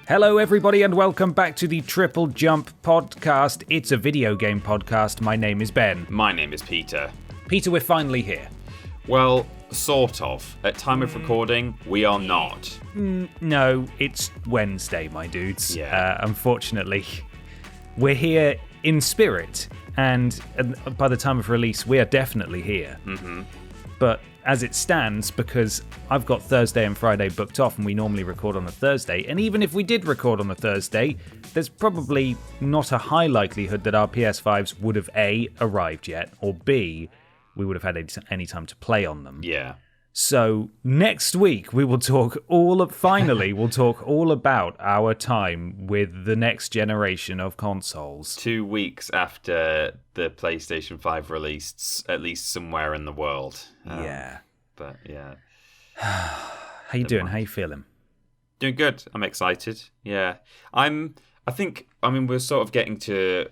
Hello everybody and welcome back to the TripleJump podcast. It's a video game podcast. My name is Ben. My name is Peter. Peter, we're finally here. Well, sort of. At time of recording, we are not. No, it's Wednesday, my dudes. Yeah. Unfortunately, we're here in spirit, and by the time of release, we are definitely here. Mm-hmm. But as it stands, because I've got Thursday and Friday booked off, and we normally record on a Thursday, and even if we did record on a Thursday, there's probably not a high likelihood that our PS5s would have A, arrived yet, or B, we would have had any time to play on them. Yeah. So next week we will talk all about our time with the next generation of consoles. 2 weeks after the PlayStation 5 released, at least somewhere in the world. Yeah. But yeah. How you doing? How you feeling? Doing good. I'm excited. Yeah. I think we're sort of getting to,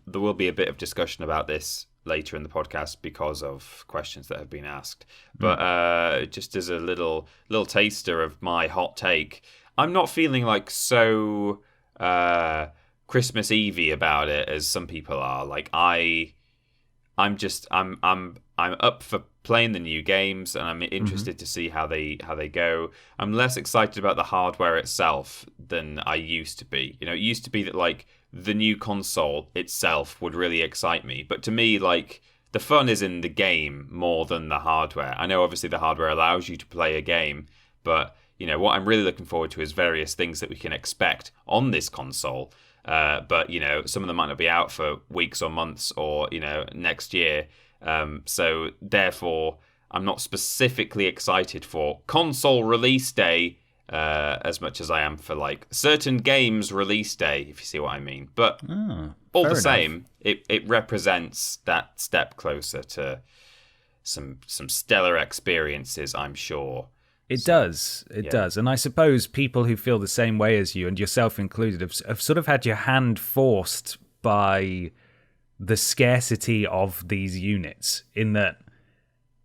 there will be a bit of discussion about this later in the podcast because of questions that have been asked. But just as a little taster of my hot take, I'm not feeling like so Christmas Eve-y about it as some people are. Like I'm up for playing the new games, and I'm interested to see how they go. I'm less excited about the hardware itself than I used to be. You know, it used to be that like the new console itself would really excite me, but to me, like, the fun is in the game more than the hardware. I know obviously the hardware allows you to play a game, but you know what I'm really looking forward to is various things that we can expect on this console. But you know, some of them might not be out for weeks or months or next year. So therefore, I'm not specifically excited for console release day as much as I am for like certain games release day, if you see what I mean. But all the same, it represents that step closer to some stellar experiences, I'm sure. It does. And I suppose people who feel the same way as you, and yourself included, have sort of had your hand forced by the scarcity of these units, in that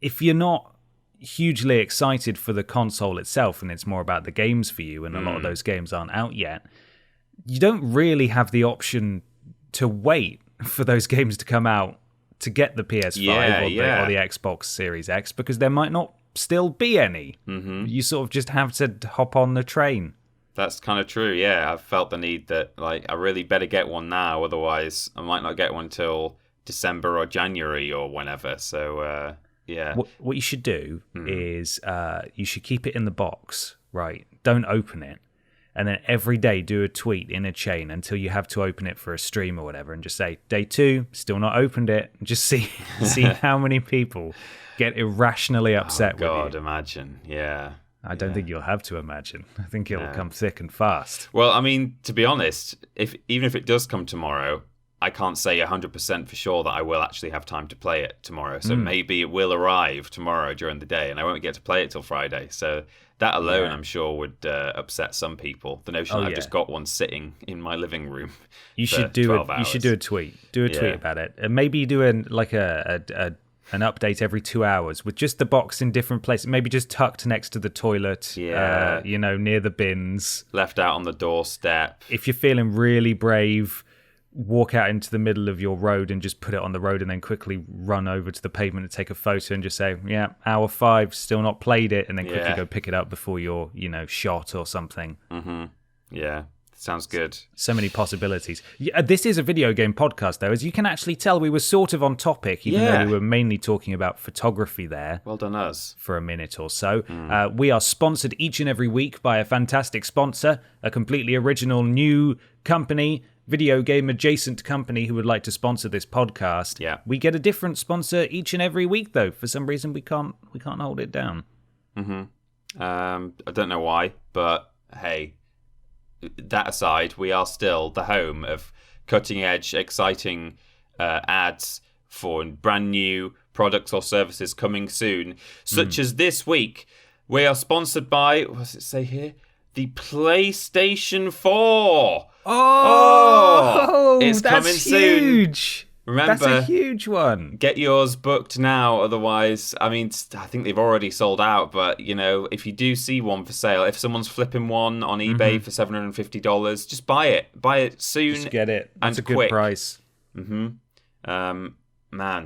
if you're not hugely excited for the console itself and it's more about the games for you, and a lot of those games aren't out yet, you don't really have the option to wait for those games to come out to get the PS5 or the Xbox Series X, because there might not still be any. You sort of just have to hop on the train. That's kind of true. I've felt the need that like I really better get one now, otherwise I might not get one till December or January or whenever. So yeah. What you should do is you should keep it in the box, right? Don't open it. And then every day do a tweet in a chain until you have to open it for a stream or whatever, and just say, day 2, still not opened it. And just see how many people get irrationally upset with you. God, imagine. Yeah. I don't think you'll have to imagine. I think it'll come thick and fast. Well, I mean, to be honest, even if it does come tomorrow, I can't say 100% for sure that I will actually have time to play it tomorrow. So maybe it will arrive tomorrow during the day, and I won't get to play it till Friday. So that alone, I'm sure, would upset some people. The notion that I've just got one sitting in my living room. You should do 12 hours. You should do a tweet. Do a tweet about it, and maybe do an update every 2 hours with just the box in different places. Maybe just tucked next to the toilet. Near the bins, left out on the doorstep. If you're feeling really brave, walk out into the middle of your road and just put it on the road, and then quickly run over to the pavement and take a photo and just say, hour 5, still not played it, and then quickly go pick it up before you're, shot or something. Yeah, sounds good. So many possibilities. This is a video game podcast, though. As you can actually tell, we were sort of on topic, even though we were mainly talking about photography there. Well done us. For a minute or so. We are sponsored each and every week by a fantastic sponsor, a completely original new company, video game adjacent company who would like to sponsor this podcast. We get a different sponsor each and every week, though. For some reason, we can't hold it down. I don't know why, but hey, that aside, we are still the home of cutting edge, exciting ads for brand new products or services coming soon, such as this week. We are sponsored by, what does it say here? The PlayStation 4. Oh, it's that's coming soon. Huge. Remember, That's a huge one. get yours booked now. Otherwise, I mean, I think they've already sold out. But, you know, if you do see one for sale, if someone's flipping one on eBay for $750, just buy it. Buy it soon. Just get it. That's a good quick. price. Man,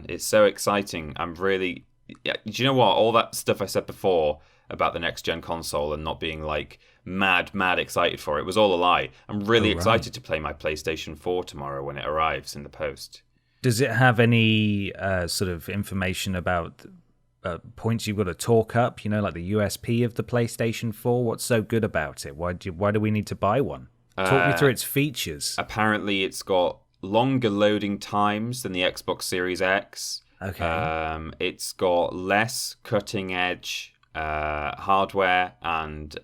it's so exciting. I'm really... Yeah, do you know what? All that stuff I said before about the next-gen console and not being, like, mad excited for it was all a lie. I'm really excited to play my PlayStation 4 tomorrow when it arrives in the post. Does it have any sort of information about points you've got to talk up? You know, like the USP of the PlayStation 4? What's so good about it? Why do we need to buy one? Talk me through its features. Apparently, it's got longer loading times than the Xbox Series X. Okay. It's got less cutting-edge hardware and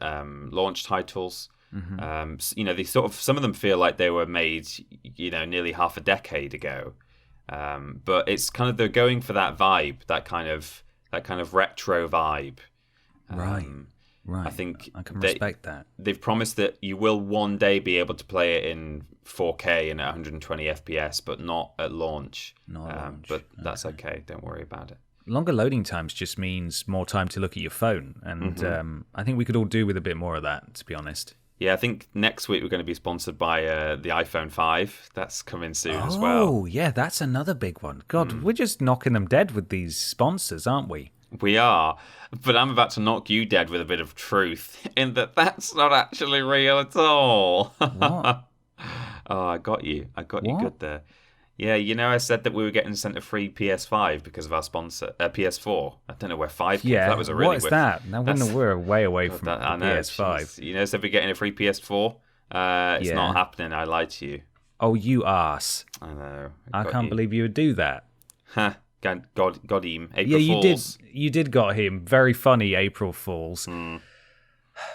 launch titles. You know, they sort of, some of them feel like they were made, you know, nearly half a decade ago. But it's kind of, they're going for that vibe, that kind of retro vibe. Right. I think I can respect that. They've promised that you will one day be able to play it in 4K and at 120 FPS, but not at launch. Not at launch. But that's okay. Don't worry about it. Longer loading times just means more time to look at your phone, and I think we could all do with a bit more of that, to be honest. Yeah, I think next week we're going to be sponsored by the iPhone 5. That's coming soon as well. Oh, yeah, that's another big one. God, we're just knocking them dead with these sponsors, aren't we? We are, but I'm about to knock you dead with a bit of truth in that that's not actually real at all. What? Oh, I got you good there. Yeah, you know, I said that we were getting sent a free PS5 because of our sponsor, PS4. I don't know where 5 came from. That was a really what is that? Now we're way away from the I know, PS5. Geez. You know, said we're getting a free PS4. It's not happening. I lied to you. Oh, you arse. I know. I can't believe you would do that. Huh. Got him. April you Fools. You did got him. Very funny April Fools.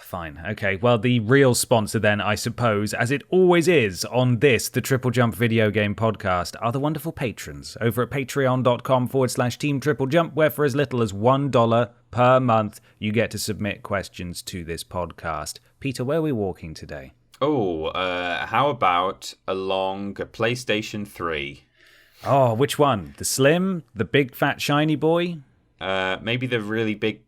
Fine. Okay. Well, the real sponsor then, I suppose, as it always is on this, the Triple Jump video game podcast, are the wonderful patrons over at patreon.com/Team Triple Jump, where for as little as $1 per month, you get to submit questions to this podcast. Peter, where are we walking today? Oh, how about along a PlayStation 3? Oh, which one? The slim? The big fat shiny boy? Maybe the really big,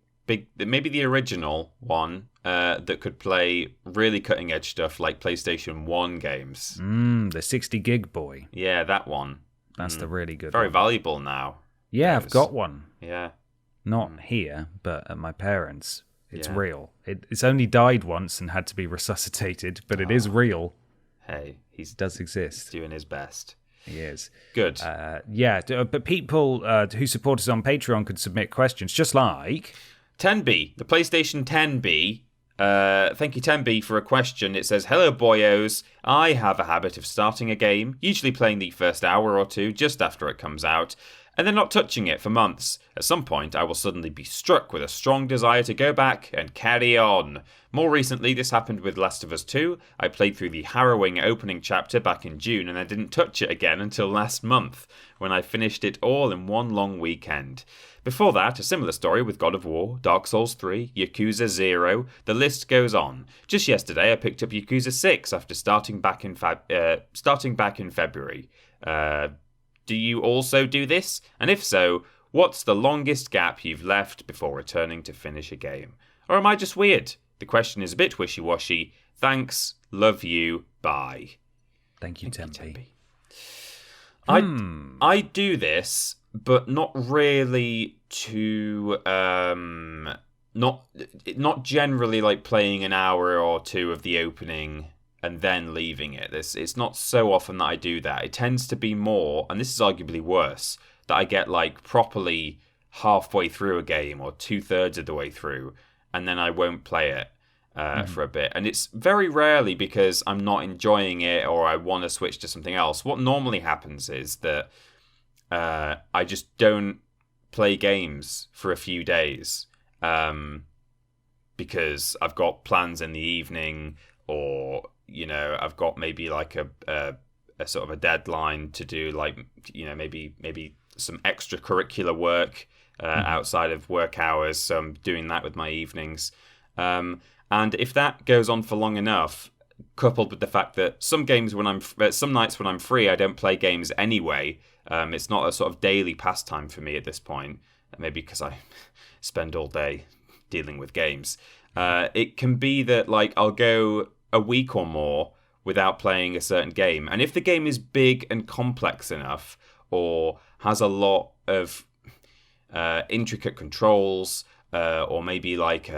maybe the original one that could play really cutting edge stuff like PlayStation 1 games. The 60 gig boy. Yeah, that one. That's the really good Very one. valuable now. Yeah, I've got one. Yeah. Not here, but at my parents'. It's real. It's only died once and had to be resuscitated, but it is real. Hey, he does exist. Doing his best. He is. Good. But people who support us on Patreon could submit questions, just like 10B, the PlayStation 10B. Thank you, 10B, for a question. It says, "Hello, boyos. I have a habit of starting a game, usually playing the first hour or two just after it comes out, and then not touching it for months. At some point, I will suddenly be struck with a strong desire to go back and carry on. More recently, this happened with Last of Us 2. I played through the harrowing opening chapter back in June, and I didn't touch it again until last month, when I finished it all in one long weekend. Before that, a similar story with God of War, Dark Souls 3, Yakuza 0, the list goes on. Just yesterday, I picked up Yakuza 6 after starting back in February. Do you also do this? And if so, what's the longest gap you've left before returning to finish a game? Or am I just weird? The question is a bit wishy-washy. Thanks, love you, bye." Thank you, Tempe. I do this, but not really to not generally like playing an hour or two of the opening and then leaving it. It's not so often that I do that. It tends to be more, and this is arguably worse, that I get like properly halfway through a game or 2/3 of the way through, and then I won't play it for a bit. And it's very rarely because I'm not enjoying it or I want to switch to something else. What normally happens is that I just don't play games for a few days because I've got plans in the evening, or I've got maybe like a sort of a deadline to do, like maybe some extracurricular work outside of work hours. So I'm doing that with my evenings. And if that goes on for long enough, coupled with the fact that some nights when I'm free, I don't play games anyway. It's not a sort of daily pastime for me at this point. Maybe because I spend all day dealing with games. It can be that like I'll go a week or more without playing a certain game, and if the game is big and complex enough, or has a lot of intricate controls, or maybe like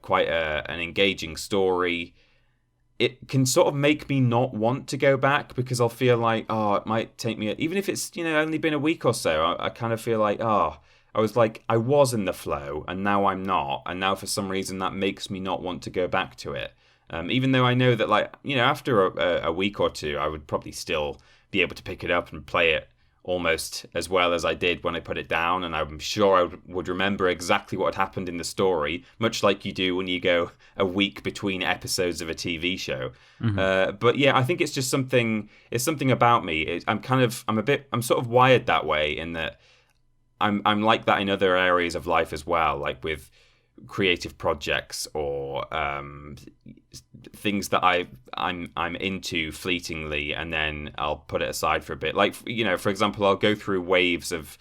quite an engaging story, it can sort of make me not want to go back, because I'll feel like, it might take me, even if it's, only been a week or so, I kind of feel like, I was in the flow and now I'm not. And now for some reason that makes me not want to go back to it. Even though I know that, like, after a week or two, I would probably still be able to pick it up and play it almost as well as I did when I put it down, and I'm sure I would remember exactly what had happened in the story, much like you do when you go a week between episodes of a TV show. But yeah, I think it's just something about me. I'm sort of wired that way, in that I'm like that in other areas of life as well, like with creative projects or things that I'm into fleetingly, and then I'll put it aside for a bit. Like, for example, I'll go through waves of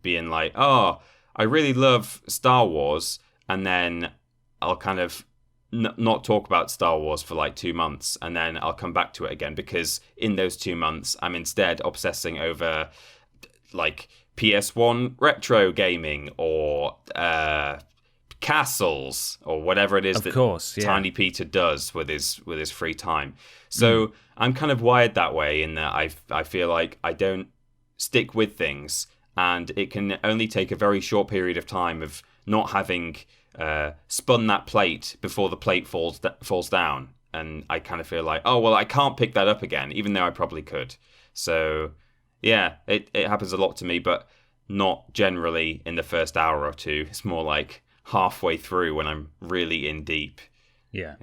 being like, I really love Star Wars, and then I'll kind of not talk about Star Wars for like 2 months, and then I'll come back to it again, because in those 2 months I'm instead obsessing over like PS1 retro gaming, or castles, or whatever it is Tiny Peter does with his free time. So I'm kind of wired that way, in that I feel like I don't stick with things, and it can only take a very short period of time of not having spun that plate before the plate falls down, and I kind of feel like, I can't pick that up again, even though I probably could. So yeah, it happens a lot to me, but not generally in the first hour or two. It's more like halfway through when I'm really in deep. Yeah.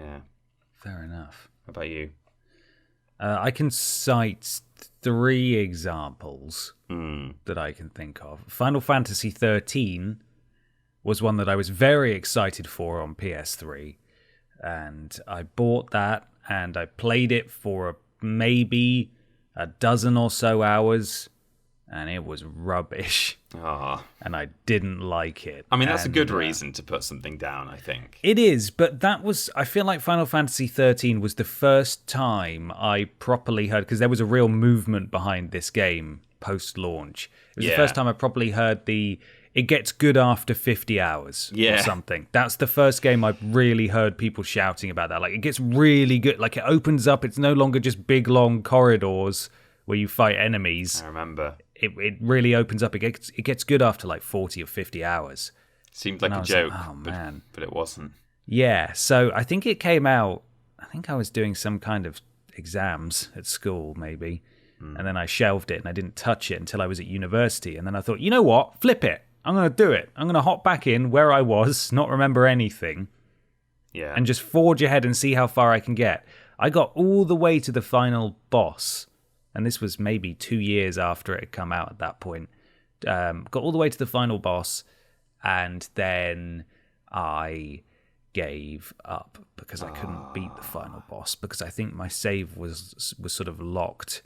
Fair enough. How about you? I can cite 3 examples that I can think of. Final Fantasy 13 was one that I was very excited for on PS3, and I bought that and I played it for maybe a dozen or so hours, and it was rubbish. And I didn't like it. I mean, that's a good reason to put something down, I think. It is, but I feel like Final Fantasy 13 was the first time I properly heard, because there was a real movement behind this game post-launch. It was the first time I properly heard it gets good after 50 hours or something. That's the first game I've really heard people shouting about that. Like, it gets really good. Like, it opens up. It's no longer just big, long corridors where you fight enemies. I remember. It really opens up. It gets good after like 40 or 50 hours. Seemed like a joke, but it wasn't. Yeah, so I think it came out, I think I was doing some kind of exams at school, maybe. And then I shelved it and I didn't touch it until I was at university. And then I thought, you know what? Flip it. I'm going to do it. I'm going to hop back in where I was, not remember anything. Yeah. And just forge ahead and see how far I can get. I got all the way to the final boss. And this was maybe 2 years after it had come out at that point. Got all the way to the final boss, and then I gave up because I couldn't beat the final boss, because I think my save was sort of locked,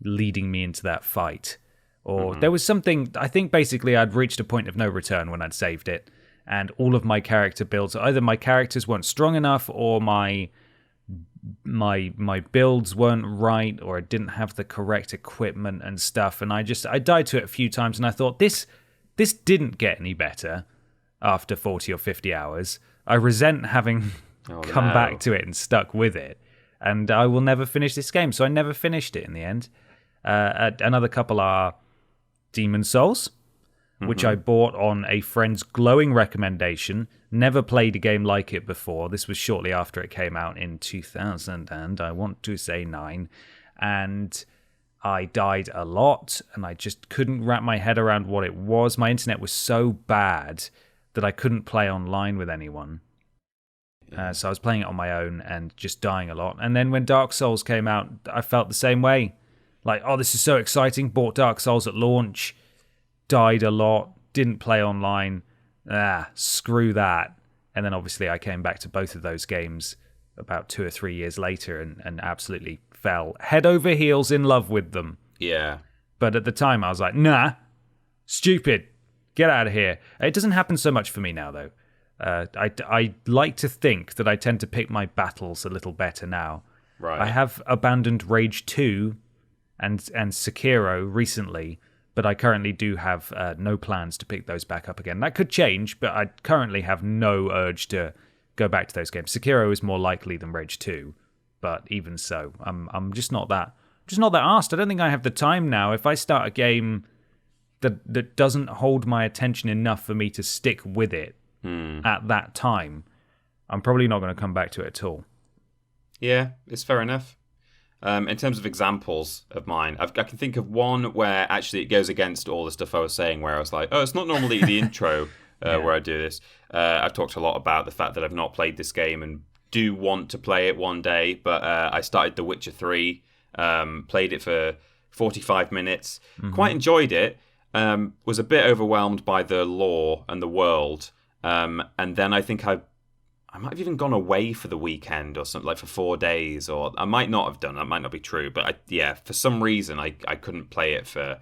leading me into that fight. Or there was something, I think basically I'd reached a point of no return when I'd saved it, and all of my character builds, either my characters weren't strong enough, or my builds weren't right, or I didn't have the correct equipment and stuff, and I died to it a few times, and I thought, this didn't get any better after 40 or 50 hours. I resent having come back to it and stuck with it, and I will never finish this game. So I never finished it in the end. Another couple are Demon's Souls, which I bought on a friend's glowing recommendation. Never played a game like it before. This was shortly after it came out in 2000, and I want to say 9. And I died a lot, and I just couldn't wrap my head around what it was. My internet was so bad that I couldn't play online with anyone. So I was playing it on my own and just dying a lot. And then when Dark Souls came out, I felt the same way. Like, this is so exciting. Bought Dark Souls at launch, died a lot, didn't play online. Screw that. And then obviously I came back to both of those games about 2 or 3 years later and absolutely fell head over heels in love with them. Yeah. But at the time, I was like, nah, stupid, get out of here. It doesn't happen so much for me now, though. I like to think that I tend to pick my battles a little better now. Right. I have abandoned Rage 2 and Sekiro recently, but I currently do have no plans to pick those back up again. That could change, but I currently have no urge to go back to those games. Sekiro is more likely than Rage 2, but even so, I'm just not that arsed. I don't think I have the time now. If I start a game that doesn't hold my attention enough for me to stick with it at that time, I'm probably not going to come back to it at all. Yeah, it's fair enough. In terms of examples of mine, I can think of one where actually it goes against all the stuff I was saying, where I was like, oh, it's not normally the intro where I do this. I've talked a lot about the fact that I've not played this game and do want to play it one day, but I started The Witcher 3, played it for 45 minutes, quite enjoyed it, was a bit overwhelmed by the lore and the world, and then I think I might have even gone away for the weekend or something, like for 4 days, or I might not have done. That might not be true, but for some reason I couldn't play it for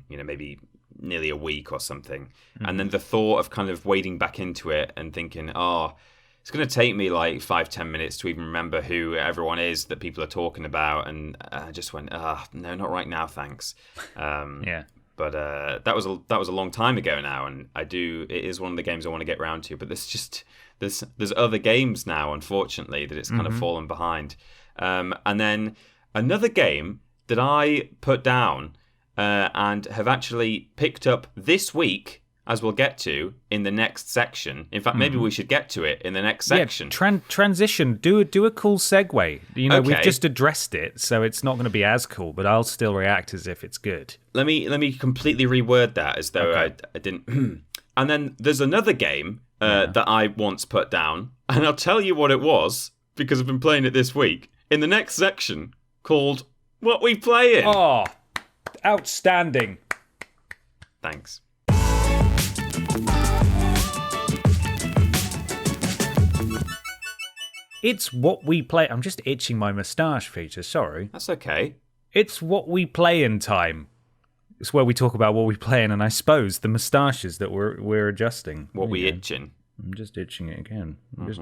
maybe nearly a week or something. And then the thought of kind of wading back into it and thinking, oh, it's going to take me like 5-10 minutes to even remember who everyone is that people are talking about, and I just went, no, not right now, thanks. But that was a long time ago now, and it is one of the games I want to get around to. But there's other games now, unfortunately, that it's kind of fallen behind. And then another game that I put down and have actually picked up this week, as we'll get to in the next section. In fact, maybe we should get to it in the next section. Transition. Do a cool segue. Okay. We've just addressed it, so it's not going to be as cool, but I'll still react as if it's good. Let me completely reword that as though I didn't. And then there's another game that I once put down, and I'll tell you what it was because I've been playing it this week in the next section, called What We Playin. Oh, outstanding. Thanks. It's What We Play. I'm just itching my moustache, Peter. Sorry. That's okay. It's What We Play in time. It's where we talk about what we play in, and I suppose the moustaches that we're adjusting. What we itching. I'm just itching it again. I'm just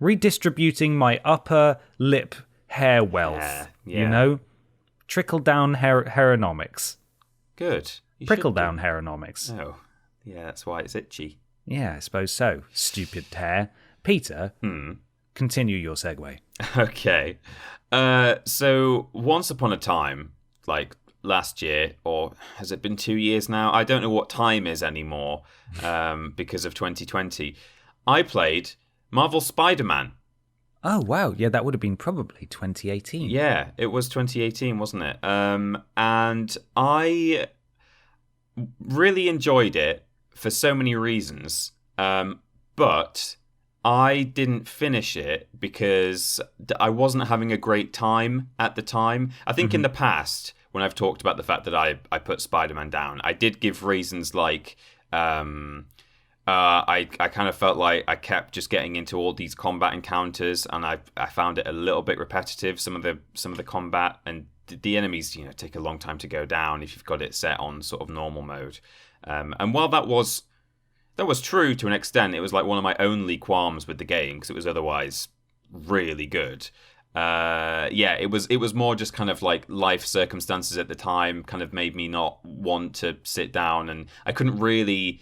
redistributing my upper lip hair wealth. Yeah. Trickle down haironomics. Good. Prickle down haironomics. Oh, yeah, that's why it's itchy. Yeah, I suppose so. Stupid hair. Peter, continue your segue. Okay. So once upon a time, like last year, or has it been 2 years now? I don't know what time is anymore because of 2020. I played Marvel Spider-Man. Oh, wow. Yeah, that would have been probably 2018. Yeah, it was 2018, wasn't it? And I really enjoyed it for so many reasons. But I didn't finish it because I wasn't having a great time at the time. I think in the past, when I've talked about the fact that I put Spider-Man down, I did give reasons like I kind of felt like I kept just getting into all these combat encounters, and I found it a little bit repetitive, some of the combat, and the enemies take a long time to go down if you've got it set on sort of normal mode. And while that was true to an extent, it was like one of my only qualms with the game because it was otherwise really good. It was more just kind of like life circumstances at the time kind of made me not want to sit down, and I couldn't really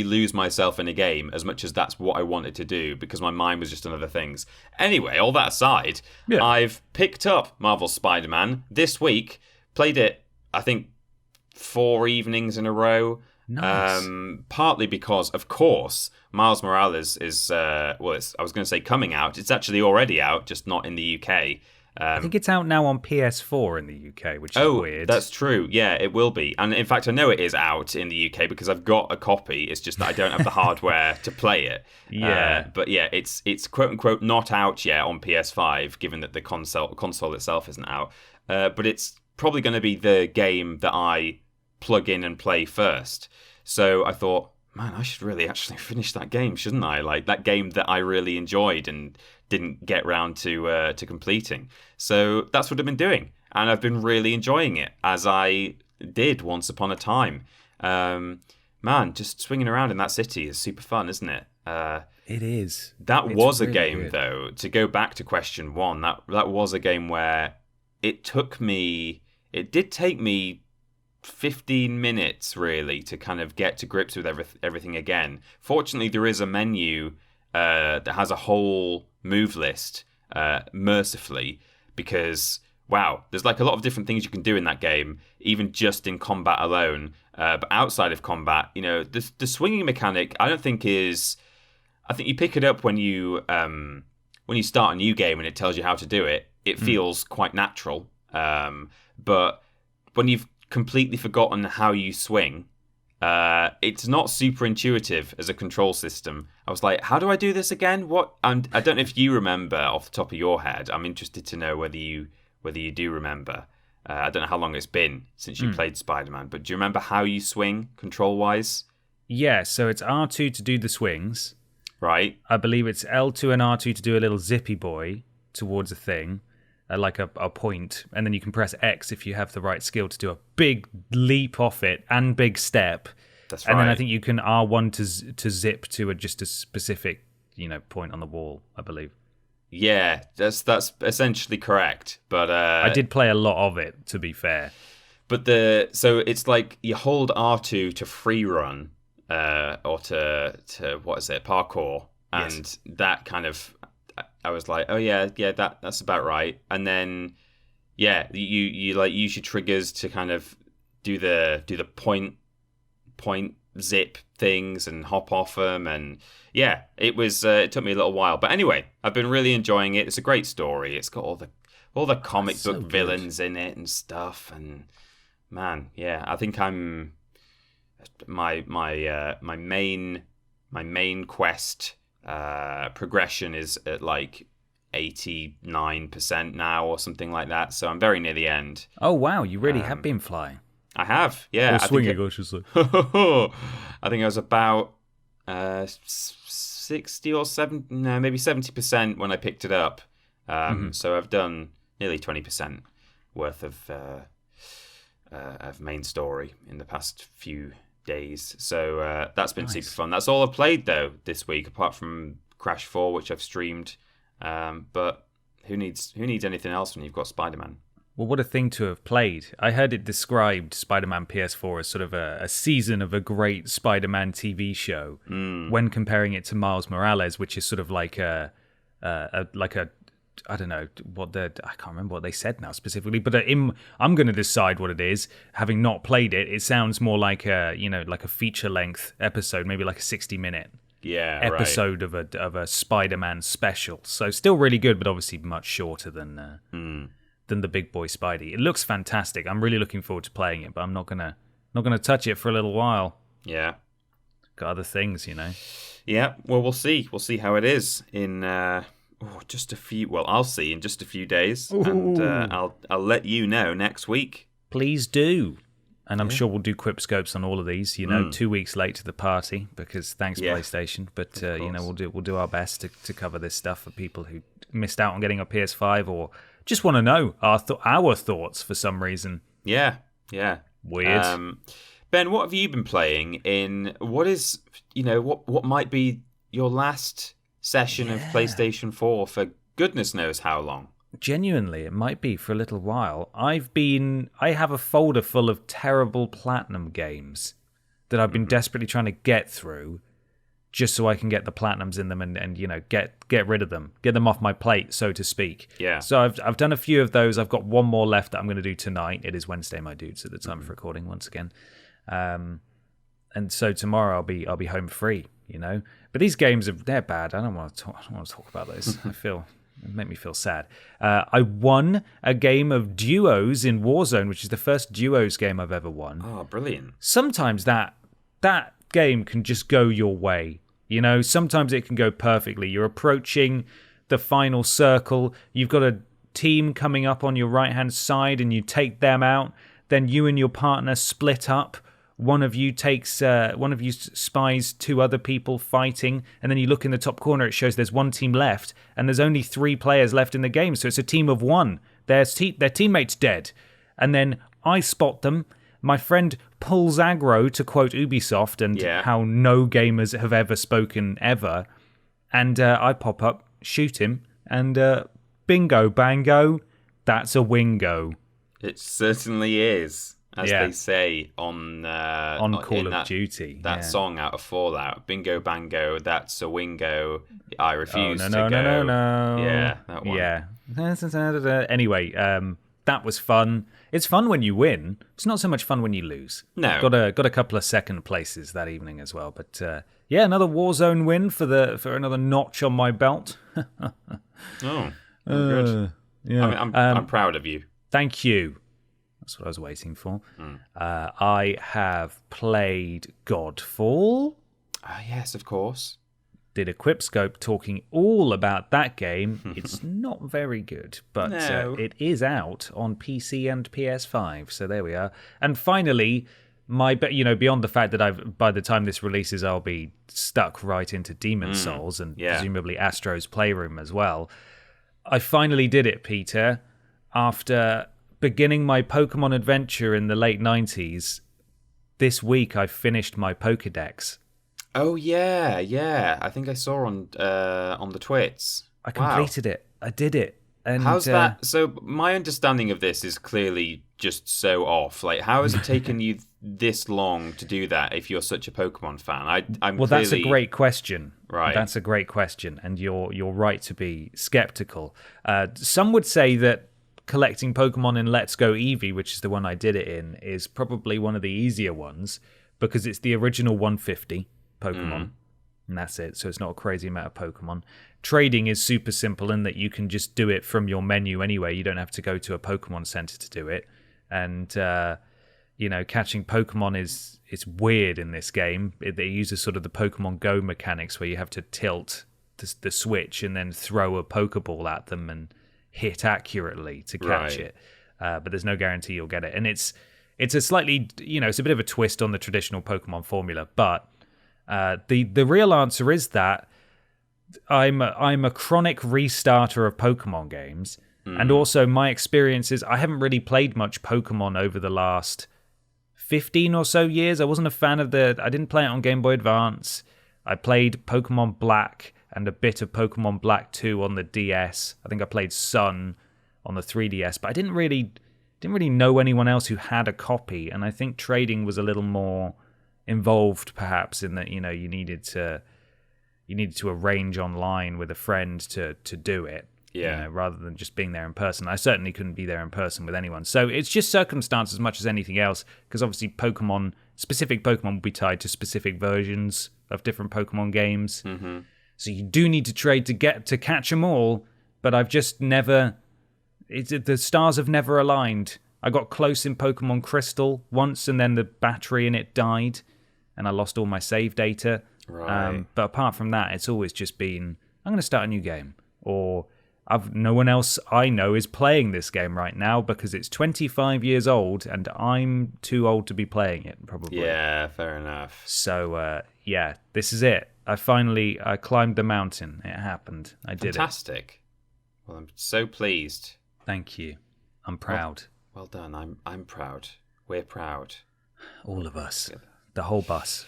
lose myself in a game as much as that's what I wanted to do because my mind was just on other things. Anyway, all that aside, I've picked up Marvel Spider-Man this week, played it, I think, 4 evenings in a row. Nice. Partly because, of course, Miles Morales is, I was going to say coming out. It's actually already out, just not in the UK. I think it's out now on PS4 in the UK, which is weird. That's true. Yeah, it will be. And in fact, I know it is out in the UK because I've got a copy. It's just that I don't have the hardware to play it. Yeah. But yeah, it's quote unquote not out yet on PS5, given that the console itself isn't out. But it's probably going to be the game that I plug in and play first. So I thought, man, I should really actually finish that game, shouldn't I? Like that game that I really enjoyed and didn't get round to completing. So that's what I've been doing, and I've been really enjoying it, as I did once upon a time. Man, just swinging around in that city is super fun, isn't it? It is. That It's was a really game, good. though, to go back to question one, that was a game where it did take me 15 minutes, really, to kind of get to grips with everything again. Fortunately, there is a menu that has a whole move list, mercifully, because, wow, there's like a lot of different things you can do in that game, even just in combat alone. But outside of combat, the swinging mechanic, I think you pick it up when you start a new game and it tells you how to do it. It feels quite natural. But when you've completely forgotten how you swing, it's not super intuitive as a control system. I was like, how do I do this again? What? And I don't know if you remember off the top of your head. I'm interested to know whether you do remember. I don't know how long it's been since you played Spider-Man, but do you remember how you swing control-wise? Yeah, so it's R2 to do the swings. Right. I believe it's L2 and R2 to do a little zippy boy towards a thing, like a point, and then you can press X if you have the right skill to do a big leap off it and big step. That's right. And then I think you can R1 to zip to just a specific, point on the wall, I believe. Yeah, that's essentially correct. But I did play a lot of it, to be fair. But so it's like you hold R2 to free run, or to what is it, parkour, and Yes. that kind of, I was like, oh yeah, that's about right. And then you like use your triggers to kind of do the point zip things and hop off them, and it took me a little while, but anyway, I've been really enjoying it. It's a great story. It's got all the comic book villains in it and stuff, and man, I think I'm my main quest progression is at like 89% now or something like that, so I'm very near the end. Oh wow, you really have been flying. I have, yeah. Or swinging, I should say. I think I was about 60 or 70, no, maybe 70% when I picked it up. So I've done nearly 20% worth of main story in the past few days. So that's been super fun. That's all I've played, though, this week, apart from Crash 4, which I've streamed. But who needs anything else when you've got Spider-Man? Well, what a thing to have played. I heard it described, Spider-Man PS4, as sort of a season of a great Spider-Man TV show when comparing it to Miles Morales, which is sort of like a I don't know I can't remember what they said now specifically, but I'm going to decide what it is. Having not played it, it sounds more like like a feature-length episode, maybe like a 60-minute episode of a Spider-Man special. So still really good, but obviously much shorter than the big boy Spidey. It looks fantastic. I'm really looking forward to playing it, but I'm not gonna touch it for a little while. Yeah, got other things, Yeah, well, we'll see. We'll see how it is in just a few. Well, I'll see in just a few days, and I'll let you know next week. Please do. And I'm sure we'll do quip scopes on all of these. 2 weeks late to the party because thanks PlayStation. But we'll do our best to cover this stuff for people who missed out on getting a PS5 or just want to know our thoughts for some reason. Yeah. Weird. Ben, what have you been playing in what is, what might be your last session of PlayStation 4 for goodness knows how long? Genuinely, it might be for a little while. I have a folder full of terrible platinum games that I've been desperately trying to get through just so I can get the platinums in them and get rid of them, get them off my plate, so to speak. Yeah. So I've done a few of those. I've got one more left that I'm going to do tonight. It is Wednesday, my dudes, at the time of recording once again. And so tomorrow I'll be home free, But these games they're bad. I don't want to talk about those. It made me feel sad. I won a game of duos in Warzone, which is the first duos game I've ever won. Oh, brilliant. Sometimes that game can just go your way. Sometimes it can go perfectly. You're approaching the final circle. You've got a team coming up on your right-hand side and you take them out. Then you and your partner split up one of you spies two other people fighting, and then you look in the top corner, it shows there's one team left, and there's only 3 players left in the game, so it's a team of 1. Their teammate's dead. And then I spot them. My friend pulls aggro, to quote Ubisoft, and how no gamers have ever spoken ever. And I pop up, shoot him, and bingo, bango, that's a wingo. It certainly is, as they say on Call of Duty. That song out of Fallout. Bingo, bango, that's a wingo. I refuse to go. No. Yeah, that one. Yeah. Anyway, that was fun. It's fun when you win. It's not so much fun when you lose. No. Got a couple of second places that evening as well. But another Warzone win for another notch on my belt. Good. Yeah. I'm proud of you. Thank you. That's what I was waiting for. I have played Godfall. Yes, of course. Did a Quipscope talking all about that game. It's not very good, but it is out on PC and PS5. So there we are. And finally, beyond the fact that by the time this releases, I'll be stuck right into Demon Souls and presumably Astro's Playroom as well. I finally did it, Peter, after beginning my Pokemon adventure in the late 90s. This week I finished my Pokédex. Oh yeah. I think I saw on the twits. I completed it. I did it. And how's that? So my understanding of this is clearly just so off. Like, how has it taken you this long to do that if you're such a Pokemon fan? That's a great question. Right. That's a great question, and you're right to be skeptical. Some would say that collecting Pokemon in Let's Go Eevee, which is the one I did it in, is probably one of the easier ones because it's the original 150 Pokemon, and that's it. So it's not a crazy amount of Pokemon. Trading is super simple in that you can just do it from your menu anyway. You don't have to go to a Pokemon Center to do it. And catching Pokemon is weird in this game. They use sort of the Pokemon Go mechanics where you have to tilt the switch and then throw a Pokeball at them and hit accurately to catch it. But there's no guarantee you'll get it. And it's a slightly, it's a bit of a twist on the traditional Pokemon formula. But the real answer is that I'm a chronic restarter of Pokemon games. And also my experience is I haven't really played much Pokemon over the last 15 or so years. I wasn't a fan of I didn't play it on Game Boy Advance. I played Pokemon Black and a bit of Pokemon Black 2 on the DS. I think I played Sun on the 3DS, but I didn't really know anyone else who had a copy, and I think trading was a little more involved perhaps in that, you needed to arrange online with a friend to do it. Yeah. Rather than just being there in person. I certainly couldn't be there in person with anyone. So it's just circumstance as much as anything else, because obviously specific Pokemon will be tied to specific versions of different Pokemon games. Mm-hmm. So you do need to trade to catch them all, but I've just never... the stars have never aligned. I got close in Pokemon Crystal once, and then the battery in it died, and I lost all my save data. Right. But apart from that, it's always just been, I'm going to start a new game, or... no one else I know is playing this game right now because it's 25 years old and I'm too old to be playing it, probably. Yeah, fair enough. So, this is it. I climbed the mountain. It happened. I did it. Fantastic. Well, I'm so pleased. Thank you. I'm proud. Well done. I'm proud. We're proud. All of us. The whole bus.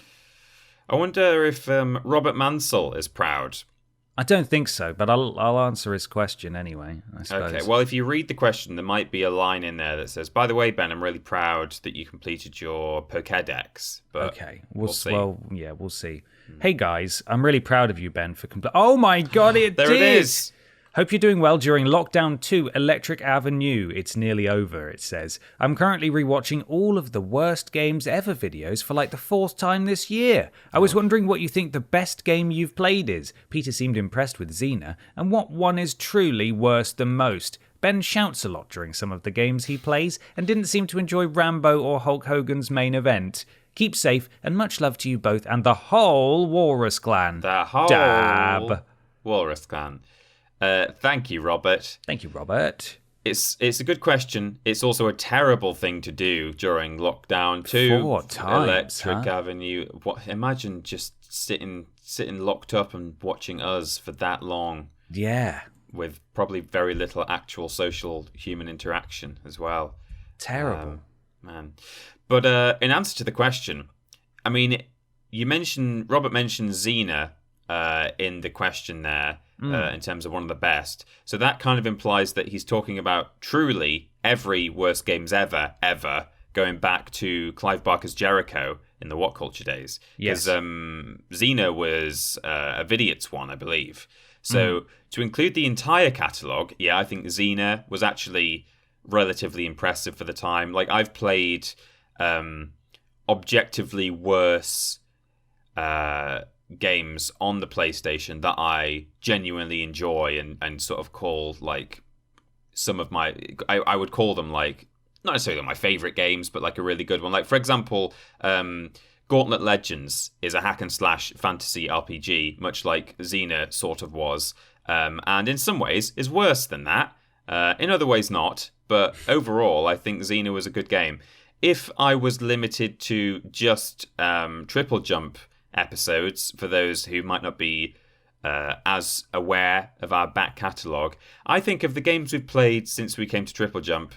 I wonder if Robert Mansell is proud. I don't think so, but I'll answer his question anyway, I suppose. Okay, well, if you read the question, there might be a line in there that says, by the way, Ben, I'm really proud that you completed your Pokédex. But okay, we'll see. We'll see. Hey, guys, I'm really proud of you, Ben, for Oh, my God, there it is! Hope you're doing well during Lockdown 2 Electric Avenue. It's nearly over, it says. I'm currently rewatching all of the worst games ever videos for like the 4th time this year. I was wondering what you think the best game you've played is. Peter seemed impressed with Xena. And what one is truly worse than most? Ben shouts a lot during some of the games he plays and didn't seem to enjoy Rambo or Hulk Hogan's main event. Keep safe and much love to you both and the whole Walrus clan. The whole Dab. Walrus clan. Thank you, Robert. Thank you, Robert. It's a good question. It's also a terrible thing to do during lockdown too. 4 times, Electric Avenue. Imagine just sitting locked up and watching us for that long. Yeah. With probably very little actual social human interaction as well. Terrible. Man. But in answer to the question, I mean, Robert mentioned Xena in the question there. In terms of one of the best. So that kind of implies that he's talking about truly every worst games ever, going back to Clive Barker's Jericho in the What Culture days. Yes. Because Xena was a Vidiot's one, I believe. So to include the entire catalogue, I think Xena was actually relatively impressive for the time. Like, I've played objectively worse games on the PlayStation that I genuinely enjoy and sort of call like some of my I would call them like not necessarily my favorite games, but like a really good one. Like, for example, Gauntlet Legends is a hack and slash fantasy RPG, much like Xena sort of was, and in some ways is worse than that. In other ways not, but overall I think Xena was a good game. If I was limited to just TripleJump episodes, for those who might not be as aware of our back catalogue, I think of the games we've played since we came to TripleJump,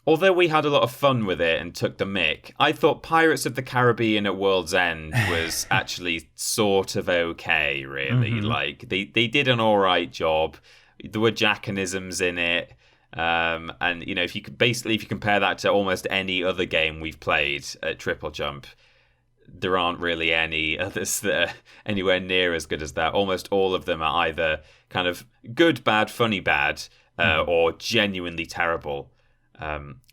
although we had a lot of fun with it and took the mick, I thought Pirates of the Caribbean at World's End was actually sort of okay, really. Like, they did an alright job. There were jackanisms in it. And, you know, if you compare that to almost any other game we've played at TripleJump, there aren't really any others that are anywhere near as good as that. Almost all of them are either kind of good, bad, funny, bad, or genuinely terrible.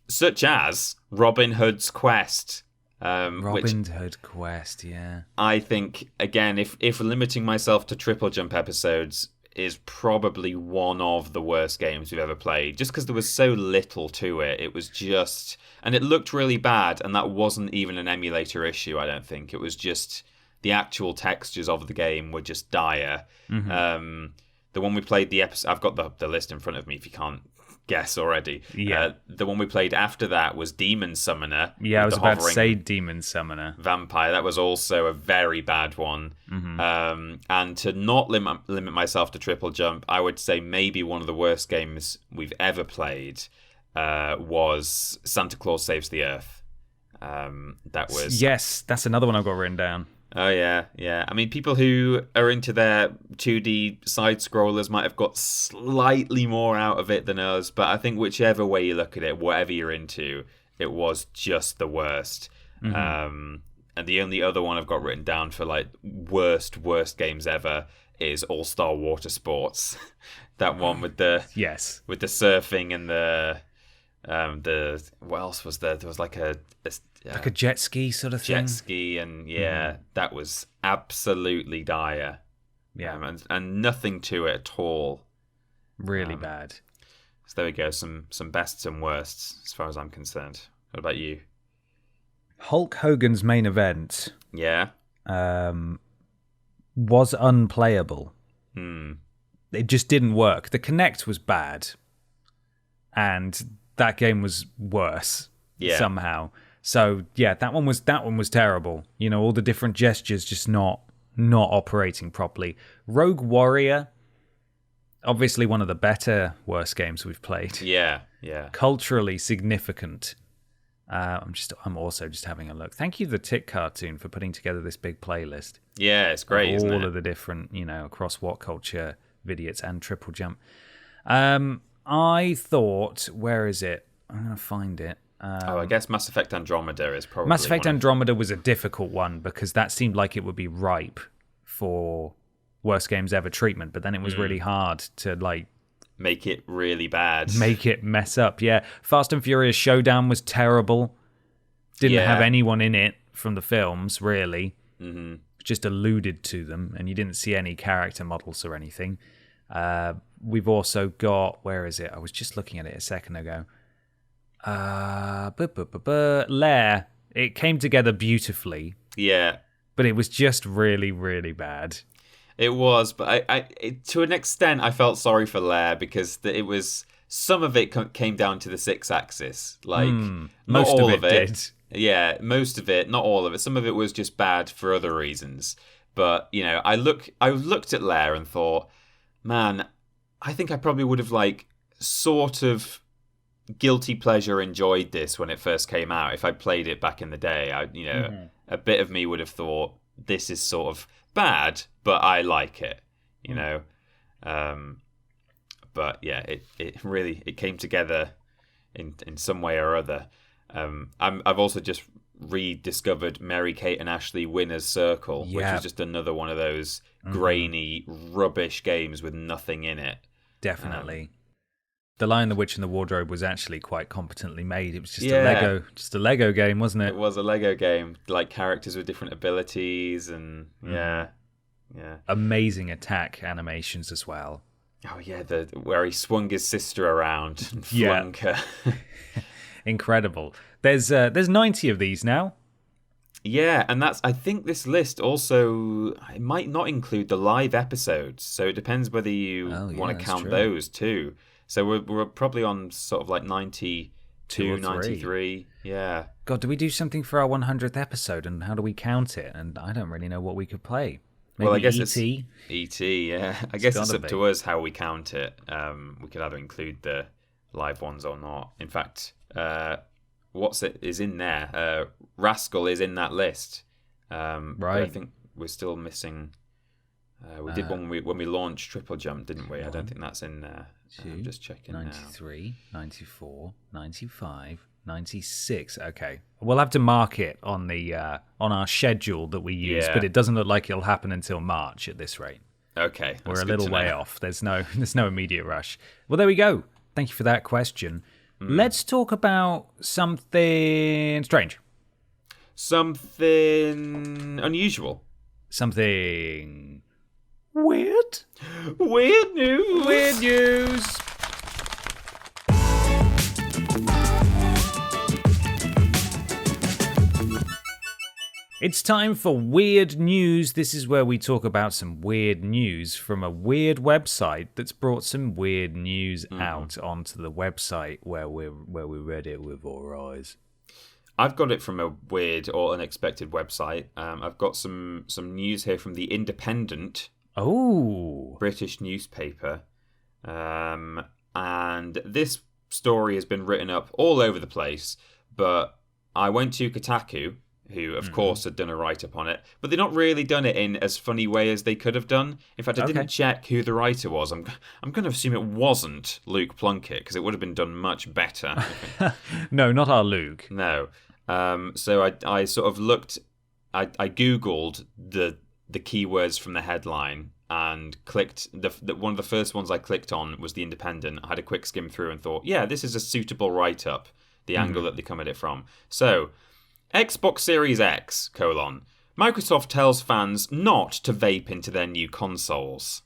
Such as Robin Hood's Quest. Robin Hood Quest, yeah. I think, again, if limiting myself to TripleJump episodes is probably one of the worst games we've ever played, just because there was so little to it. It was just... And it looked really bad, and that wasn't even an emulator issue, I don't think. It was just the actual textures of the game were just dire. The one we played, the episode... I've got the list in front of me if you can't guess already. Yeah. The one we played after that was Demon Summoner. Yeah, I was about to say Demon Summoner. Vampire. That was also a very bad one. And to not limit myself to TripleJump, I would say maybe one of the worst games we've ever played was Santa Claus Saves the Earth. That was... Yes, that's another one I've got written down. Oh, yeah. I mean, people who are into their 2D side-scrollers might have got slightly more out of it than us, but I think whichever way you look at it, whatever you're into, it was just the worst. And the only other one I've got written down for, like, worst games ever is All-Star Water Sports. That one with the... Yes. With the surfing and the what else was there? There was like a jet ski sort of thing. Jet ski, and that was absolutely dire. Yeah, and nothing to it at all. Really bad. So there we go. Some bests and worsts as far as I'm concerned. What about you? Hulk Hogan's main event. Yeah. Was unplayable. It just didn't work. The Kinect was bad, and that game was worse somehow. So yeah, that one was terrible. You know, all the different gestures just not operating properly. Rogue Warrior, obviously one of the better worst games we've played. Yeah. Culturally significant. I'm also just having a look. Thank you, the Tick Cartoon, for putting together this big playlist. Yeah, it's great. Isn't it? All of the different, you know, across What Culture Vidiots and TripleJump. I thought, where is it? I'm going to find it. I guess Mass Effect Andromeda is probably... Mass Effect Andromeda was a difficult one because that seemed like it would be ripe for worst games ever treatment, but then it was really hard to, like... Make it really bad. Make it mess up, yeah. Fast and Furious Showdown was terrible. Didn't have anyone in it from the films, really. Just alluded to them, and you didn't see any character models or anything. We've also got... Where is it? I was just looking at it a second ago. Lair. It came together beautifully. Yeah. But it was just really, really bad. It was, but I to an extent, I felt sorry for Lair because it was some of it came down to the 6-axis. Like, not most all of it did. Yeah, most of it, not all of it. Some of it was just bad for other reasons. But, you know, I looked at Lair and thought, man, I think I probably would have, like, sort of guilty pleasure enjoyed this when it first came out. If I played it back in the day, a bit of me would have thought, this is sort of bad, but I like it, you know. But yeah, it really came together in some way or other. I've also just rediscovered Mary Kate and Ashley Winner's Circle, which is just another one of those grainy rubbish games with nothing in it. Definitely. The Lion, the Witch, and the Wardrobe was actually quite competently made. It was just a Lego game, wasn't it? It was a Lego game, like characters with different abilities, and yeah. Amazing attack animations as well. Oh yeah, where he swung his sister around and flung her. Incredible. There's 90 of these now. Yeah, and I think this list also, it might not include the live episodes, so it depends whether you want to count those too. So we're probably on sort of like 92, 93. Yeah. God, do we do something for our 100th episode, and how do we count it? And I don't really know what we could play. Maybe well, I guess E.T.? E.T., yeah. I guess it's up to us how we count it. We could either include the live ones or not. In fact, is in there. Rascal is in that list. Right. But I think we're still missing. We did one when we launched TripleJump, didn't we? I don't think that's in there. I'm just checking 93, 94, 95, 96. Okay. We'll have to mark it on the on our schedule that we use, but it doesn't look like it'll happen until March at this rate. Okay. We're a little way off. There's no immediate rush. Well, there we go. Thank you for that question. Let's talk about something strange. Something unusual. Something weird. Weird news. Weird news. It's time for Weird News. This is where we talk about some weird news from a weird website that's brought some weird news out onto the website where we read it with our eyes. I've got it from a weird or unexpected website. I've got some news here from The Independent. Oh, British newspaper. And this story has been written up all over the place, but I went to Kotaku, who, of course, had done a write-up on it, but they've not really done it in as funny way as they could have done. In fact, I didn't check who the writer was. I'm going to assume it wasn't Luke Plunkett, because it would have been done much better. No, not our Luke. No. So I sort of looked, I Googled the keywords from the headline and clicked, one of the first ones I clicked on was The Independent. I had a quick skim through and thought, yeah, this is a suitable write-up, the angle that they come at it from. So, Xbox Series X, Microsoft tells fans not to vape into their new consoles.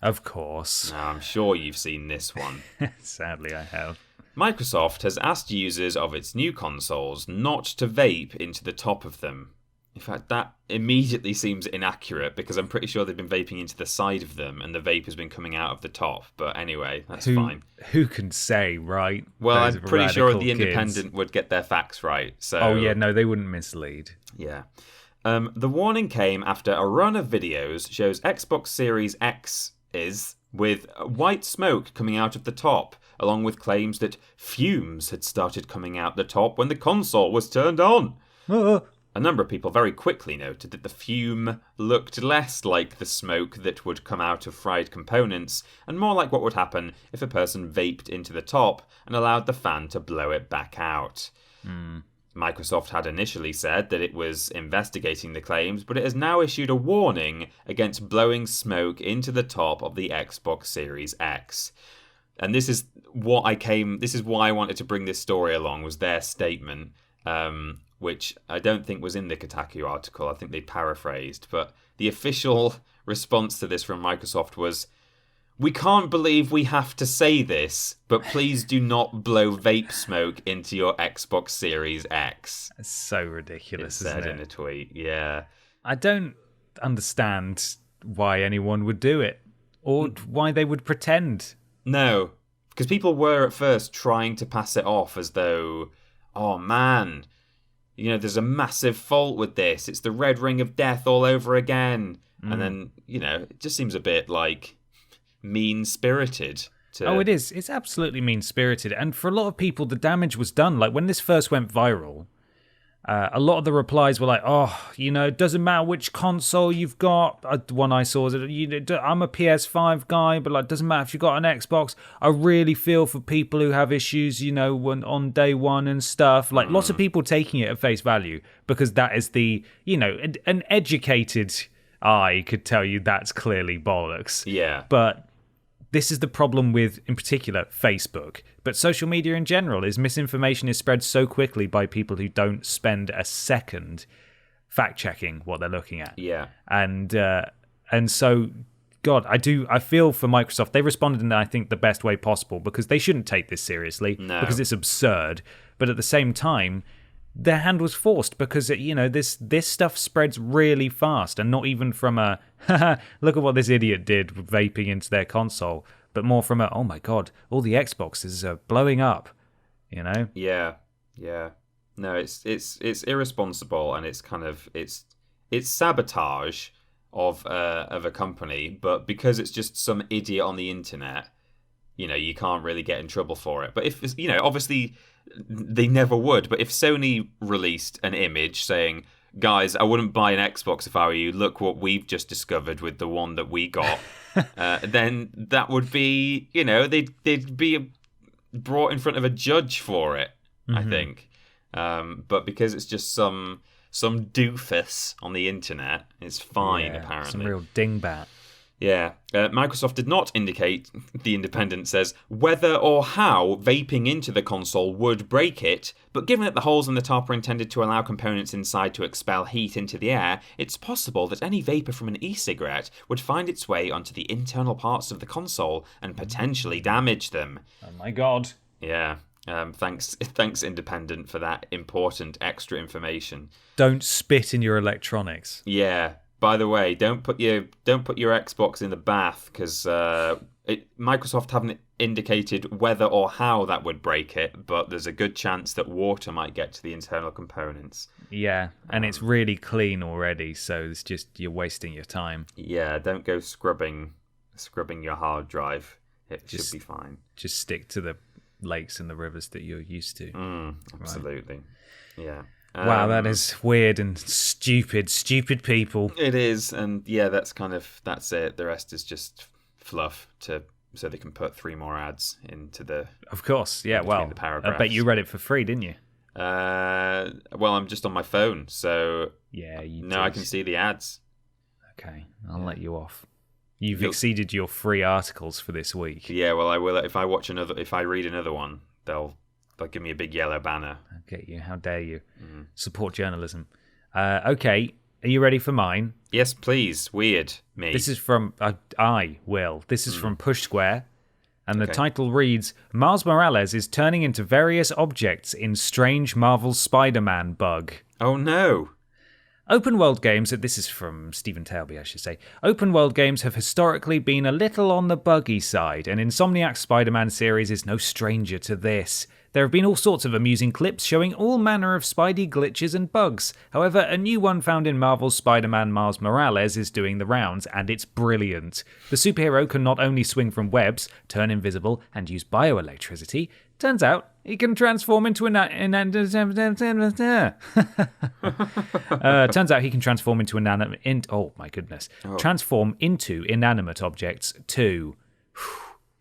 Of course. Now, I'm sure you've seen this one. Sadly, I have. Microsoft has asked users of its new consoles not to vape into the top of them. In fact, that immediately seems inaccurate because I'm pretty sure they've been vaping into the side of them and the vape has been coming out of the top. But anyway, that's fine. Who can say, right? Well, I'm pretty sure The Independent would get their facts right. So. Oh, yeah, no, they wouldn't mislead. Yeah. The warning came after a run of videos shows Xbox Series X with white smoke coming out of the top, along with claims that fumes had started coming out the top when the console was turned on. A number of people very quickly noted that the fume looked less like the smoke that would come out of fried components and more like what would happen if a person vaped into the top and allowed the fan to blow it back out. Microsoft had initially said that it was investigating the claims, but it has now issued a warning against blowing smoke into the top of the Xbox Series X. And this is why I wanted to bring this story along, was their statement. Which I don't think was in the Kotaku article. I think they paraphrased. But the official response to this from Microsoft was, "We can't believe we have to say this, but please do not blow vape smoke into your Xbox Series X." It's so ridiculous, isn't it? Said in a tweet, yeah. I don't understand why anyone would do it, or why they would pretend. No, because people were at first trying to pass it off as though, oh man, there's a massive fault with this. It's the red ring of death all over again. And then, it just seems a bit like mean-spirited. Oh, it is. It's absolutely mean-spirited. And for a lot of people, the damage was done. Like, when this first went viral, a lot of the replies were like, oh, it doesn't matter which console you've got. One I saw was, I'm a PS5 guy, but, like, it doesn't matter if you've got an Xbox. I really feel for people who have issues, when on day one and stuff. Like, lots of people taking it at face value because that is the, an educated eye could tell you that's clearly bollocks. Yeah. But this is the problem with, in particular, Facebook. But social media in general is misinformation is spread so quickly by people who don't spend a second fact-checking what they're looking at. Yeah. And so, God, I feel for Microsoft. They responded in, I think, the best way possible because they shouldn't take this seriously because it's absurd. But at the same time, their hand was forced because, this stuff spreads really fast and not even from a, look at what this idiot did vaping into their console, but more from a, oh my God, all the Xboxes are blowing up, Yeah. No, it's irresponsible and it's kind of, it's sabotage of a company, but because it's just some idiot on the internet, you can't really get in trouble for it. But if, obviously they never would, but if Sony released an image saying, guys, I wouldn't buy an Xbox if I were you, look what we've just discovered with the one that we got, then that would be, they'd be brought in front of a judge for it, I think. But because it's just some doofus on the internet, it's fine, apparently. Some real dingbat. Yeah. Microsoft did not indicate, The Independent says, whether or how vaping into the console would break it, but given that the holes in the top are intended to allow components inside to expel heat into the air, it's possible that any vapor from an e-cigarette would find its way onto the internal parts of the console and potentially damage them. Oh my God. Yeah. Thanks, Independent, for that important extra information. Don't spit in your electronics. Yeah. By the way, don't put your Xbox in the bath because Microsoft haven't indicated whether or how that would break it, but there's a good chance that water might get to the internal components. Yeah, and it's really clean already, so it's just you're wasting your time. Yeah, don't go scrubbing your hard drive. It should be fine. Just stick to the lakes and the rivers that you're used to. Absolutely. Right. Yeah. Wow, that is weird and stupid people. It is, and yeah, that's it. The rest is just fluff so they can put 3 more ads into the. Of course, yeah. Well, the paragraphs. I bet you read it for free, didn't you? Well, I'm just on my phone, so yeah. I can see the ads. Okay, I'll let you off. You've exceeded your free articles for this week. Yeah, well, I will if I read another one. They'll give me a big yellow banner. I'll get you. How dare you? Support journalism. Okay, are you ready for mine? Yes, please. Weird me. This is from I will. This is from Push Square, and the title reads: Miles Morales is turning into various objects in strange Marvel Spider-Man bug. Oh no. Open world games, this is from Stephen Tailby, I should say. Open world games have historically been a little on the buggy side, and Insomniac's Spider-Man series is no stranger to this. There have been all sorts of amusing clips showing all manner of Spidey glitches and bugs. However, a new one found in Marvel's Spider-Man Miles Morales is doing the rounds, and it's brilliant. The superhero can not only swing from webs, turn invisible, and use bioelectricity. Turns out he can transform into transform into inanimate objects too.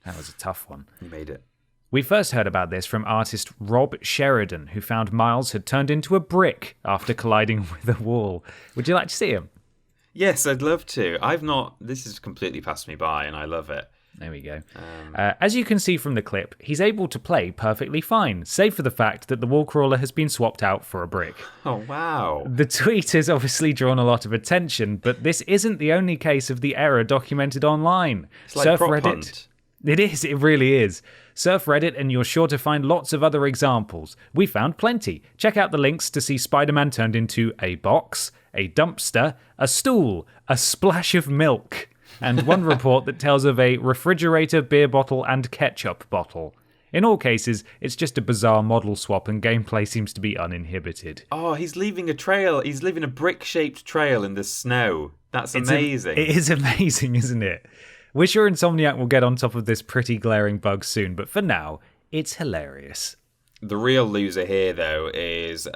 That was a tough one. You made it. We first heard about this from artist Rob Sheridan, who found Miles had turned into a brick after colliding with a wall. Would you like to see him? Yes, I'd love to. This has completely passed me by, and I love it. There we go. As you can see from the clip, he's able to play perfectly fine, save for the fact that the wall crawler has been swapped out for a brick. Oh, wow. The tweet has obviously drawn a lot of attention, but this isn't the only case of the error documented online. It's like Prop Hunt. It is, it really is. Surf Reddit and you're sure to find lots of other examples. We found plenty. Check out the links to see Spider-Man turned into a box, a dumpster, a stool, a splash of milk. and one report that tells of a refrigerator, beer bottle, and ketchup bottle. In all cases, it's just a bizarre model swap, and gameplay seems to be uninhibited. Oh, he's leaving a trail. He's leaving a brick-shaped trail in the snow. That's amazing. It is amazing, isn't it? We're sure Insomniac will get on top of this pretty glaring bug soon, but for now, it's hilarious. The real loser here, though, is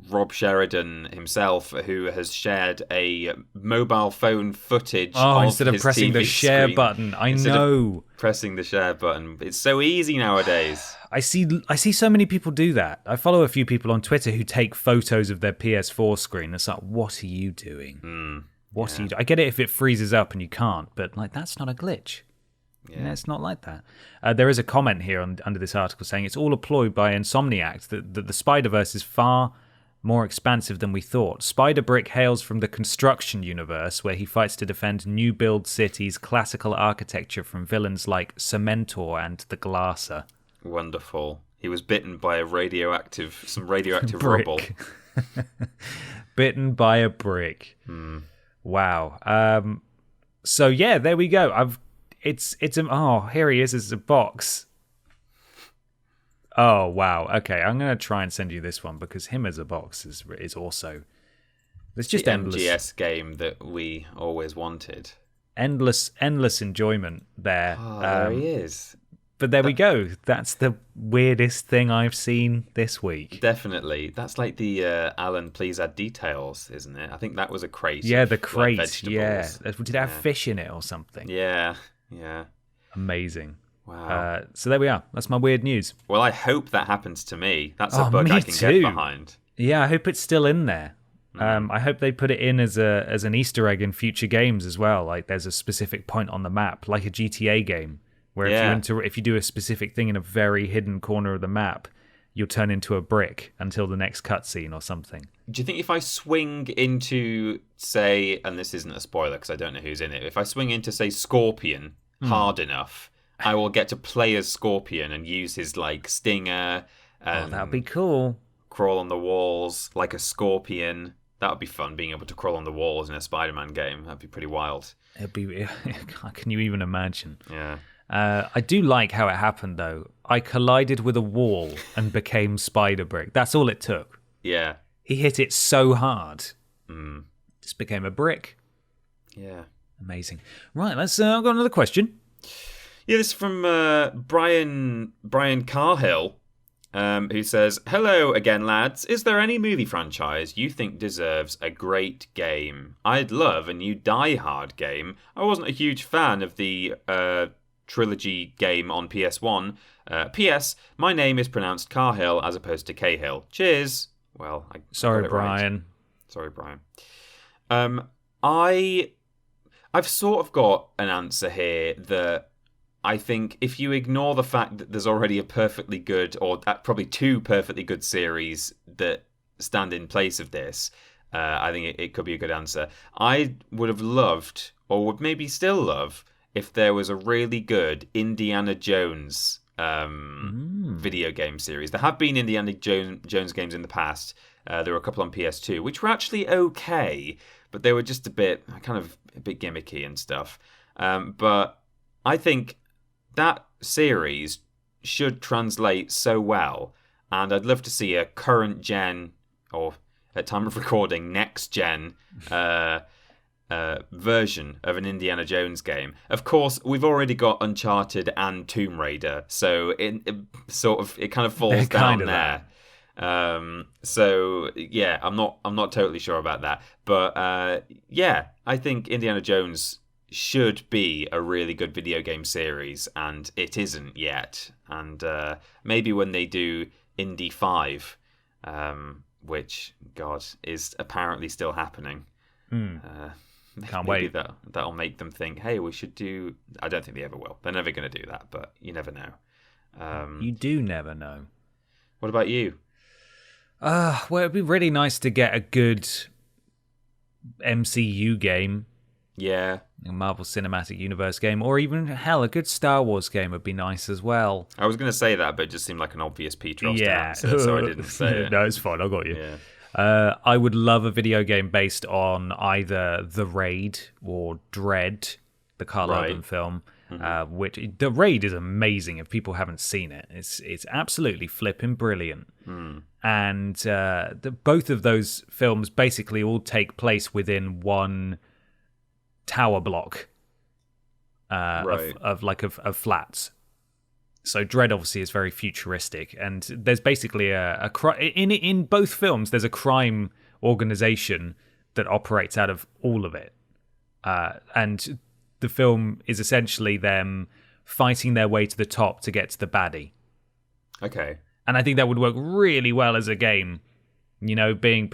Rob Sheridan himself, who has shared a mobile phone footage of instead of his pressing TV the share screen. button. I Instead know. of pressing the share button. It's so easy nowadays. I see so many people do that. I follow a few people on Twitter who take photos of their PS4 screen. It's like, what are you doing? What are you doing? I get it if it freezes up and you can't, but like that's not a glitch. Yeah, it's not like that. There is a comment here under this article saying it's all a ploy by Insomniac that the Spider-Verse is far more expansive than we thought. Spider-Brick hails from the construction universe, where he fights to defend new build cities, classical architecture from villains like Cementor and the Glasser. Wonderful. He was bitten by some radioactive rubble. Bitten by a brick. Wow. So yeah, there we go. Here he is as a box. Oh wow. Okay, I'm gonna try and send you this one because him as a box is also. There's just the endless MGS game that we always wanted. Endless enjoyment there. Oh, there he is. But there we go. That's the weirdest thing I've seen this week. Definitely. That's like the Alan, please add details, isn't it? I think that was a crate. Yeah, of, the crate. Like, yeah. Did it have fish in it or something? Yeah. Amazing. Wow. So there we are. That's my weird news. Well, I hope that happens to me. That's a bug I can get behind. Yeah, I hope it's still in there. I hope they put it in as an Easter egg in future games as well. Like there's a specific point on the map, like a GTA game. Where if you do a specific thing in a very hidden corner of the map, you'll turn into a brick until the next cutscene or something. Do you think if I swing into, say, and this isn't a spoiler because I don't know who's in it, if I swing into, say, Scorpion hard enough, I will get to play as Scorpion and use his, like, stinger and that'd be cool. Crawl on the walls like a scorpion. That would be fun, being able to crawl on the walls in a Spider-Man game. That'd be pretty wild. Can you even imagine? Yeah. I do like how it happened, though. I collided with a wall and became Spider-Brick. That's all it took. Yeah. He hit it so hard. Just became a brick. Yeah. Amazing. Right, let's I've got another question. Yeah, this is from Brian Carhill, who says, "Hello again, lads. Is there any movie franchise you think deserves a great game? I'd love a new Die Hard game. I wasn't a huge fan of the trilogy game on PS1. P.S. My name is pronounced Carhill as opposed to Cahill. Cheers." Well, sorry, Brian. Right. Sorry, Brian. I've sort of got an answer here that I think if you ignore the fact that there's already a perfectly good, or probably two perfectly good series that stand in place of this, I think it could be a good answer. I would have loved, or would maybe still love, if there was a really good Indiana Jones video game series. There have been Indiana Jones games in the past. There were a couple on PS2, which were actually okay, but they were just a bit gimmicky and stuff. But I think that series should translate so well, and I'd love to see a current gen, or at time of recording, next gen version of an Indiana Jones game. Of course, we've already got Uncharted and Tomb Raider, so it kind of falls down there. So yeah, I'm not totally sure about that, but yeah, I think Indiana Jones should be a really good video game series, and it isn't yet. And maybe when they do Indy 5, which God is apparently still happening. Can't maybe wait. That'll make them think, hey, we should do. I don't think they ever will. They're never going to do that, but you never know. You do never know. What about you? Well, it'd be really nice to get a good MCU game. Yeah. A Marvel Cinematic Universe game, or even, hell, a good Star Wars game would be nice as well. I was going to say that, but it just seemed like an obvious Peter to answer, so I didn't say it. No, it's fine. I got you. Yeah. I would love a video game based on either The Raid or Dread, the Carl Urban film. Which The Raid is amazing. If people haven't seen it, it's absolutely flipping brilliant. And both of those films basically all take place within one tower block of flats. So Dread obviously is very futuristic, and there's basically in both films there's a crime organization that operates out of all of it, and the film is essentially them fighting their way to the top to get to the baddie. Okay. And I think that would work really well as a game. Being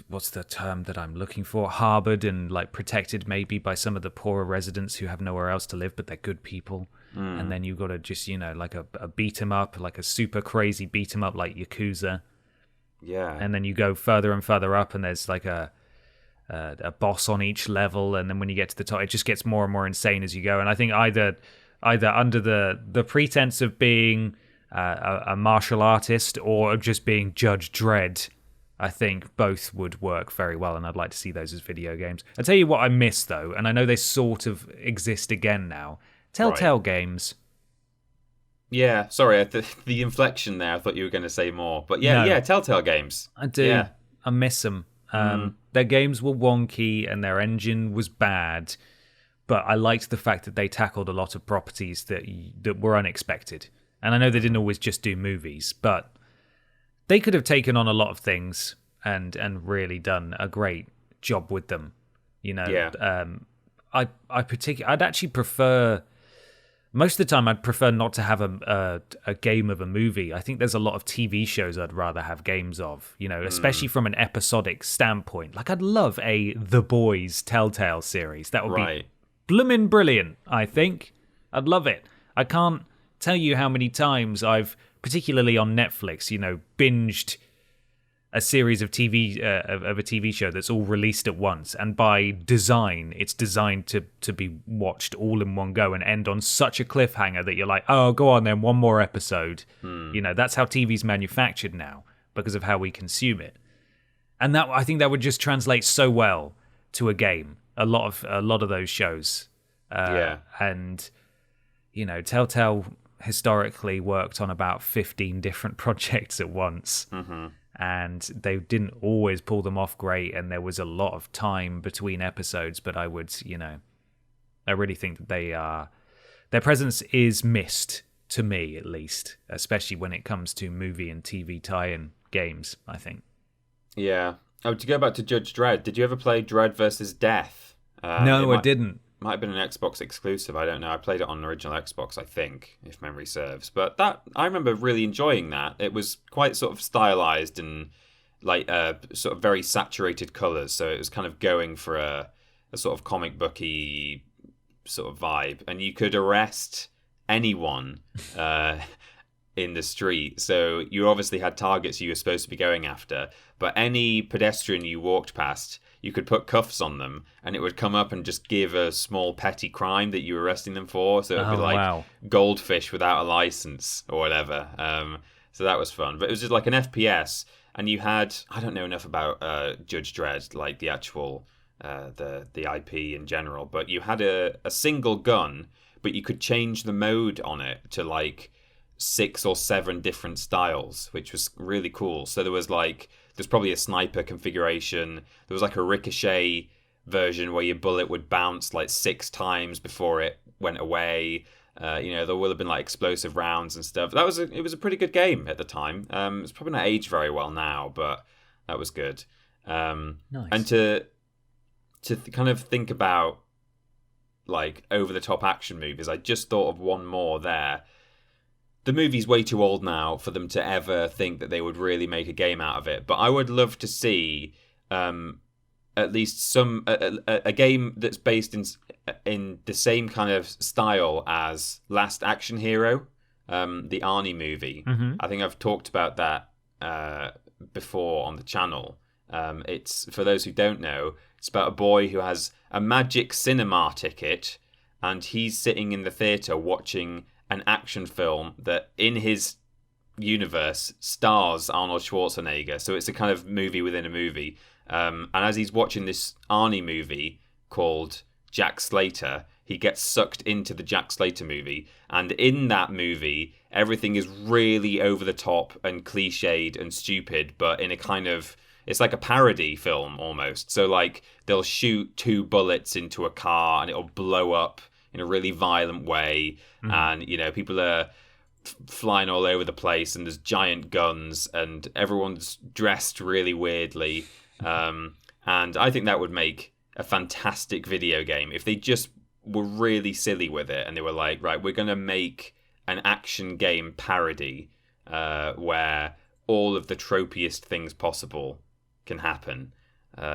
what's the term that I'm looking for? Harbored and like protected maybe by some of the poorer residents who have nowhere else to live, but they're good people. And then you've got to just, like a beat 'em up, like a super crazy beat 'em up like Yakuza. Yeah. And then you go further and further up, and there's like a boss on each level, and then when you get to the top, it just gets more and more insane as you go. And I think either under the pretense of being a martial artist or just being Judge Dredd, I think both would work very well, and I'd like to see those as video games. I'll tell you what I miss, though, and I know they sort of exist again now. Telltale games. Yeah, sorry, the inflection there, I thought you were going to say more. But yeah, Telltale games. I do. Yeah. I miss them. Their games were wonky, and their engine was bad, but I liked the fact that they tackled a lot of properties that were unexpected. And I know they didn't always just do movies, but they could have taken on a lot of things and really done a great job with them. I'd actually prefer, most of the time I'd prefer not to have a game of a movie. I think there's a lot of TV shows I'd rather have games of, especially from an episodic standpoint. Like I'd love a The Boys Telltale series. That would be bloomin' brilliant, I think. I'd love it. I can't tell you how many times I've, particularly on Netflix, binged a series of of a TV show that's all released at once, and by design, it's designed to be watched all in one go and end on such a cliffhanger that you're like, oh, go on then, one more episode. That's how TV's manufactured now because of how we consume it, and that I think that would just translate so well to a game. A lot of those shows, and Telltale historically worked on about 15 different projects at once, and they didn't always pull them off great, and there was a lot of time between episodes, but I would, I really think that their presence is missed, to me at least, especially when it comes to movie and TV tie-in games, I think. Yeah. Oh, to go back to Judge Dredd, did you ever play Dredd versus Death? No, I didn't. Might have been an Xbox exclusive, I don't know. I played it on the original Xbox, I think, if memory serves. But I remember really enjoying that. It was quite sort of stylized and like sort of very saturated colours, so it was kind of going for a sort of comic booky sort of vibe. And you could arrest anyone in the street. So you obviously had targets you were supposed to be going after, but any pedestrian you walked past, you could put cuffs on them and it would come up and just give a small petty crime that you were arresting them for. So it would be like goldfish without a license or whatever. So that was fun. But it was just like an FPS, and you had, I don't know enough about Judge Dredd, like the actual, the IP in general, but you had a single gun, but you could change the mode on it to like 6 or 7 different styles, which was really cool. So there's probably a sniper configuration. There was like a ricochet version where your bullet would bounce like 6 times before it went away. There will have been like explosive rounds and stuff. It was a pretty good game at the time. It's probably not aged very well now, but that was good. Nice. And to kind of think about like over the top action movies, I just thought of one more there. The movie's way too old now for them to ever think that they would really make a game out of it. But I would love to see at least a game that's based in the same kind of style as Last Action Hero, the Arnie movie. Mm-hmm. I think I've talked about that before on the channel. It's, for those who don't know, it's about a boy who has a magic cinema ticket, and he's sitting in the theatre watching an action film that in his universe stars Arnold Schwarzenegger, so it's a kind of movie within a movie. And as he's watching this Arnie movie called Jack Slater, he gets sucked into the Jack Slater movie. And in that movie, everything is really over the top and cliched and stupid, but in a kind of... It's like a parody film almost. So like they'll shoot 2 bullets into a car and it'll blow up in a really violent way. And, you know, people are flying all over the place and there's giant guns and everyone's dressed really weirdly. And I think that would make a fantastic video game if they just were really silly with it and they were like, right, we're going to make an action game parody where all of the tropiest things possible can happen.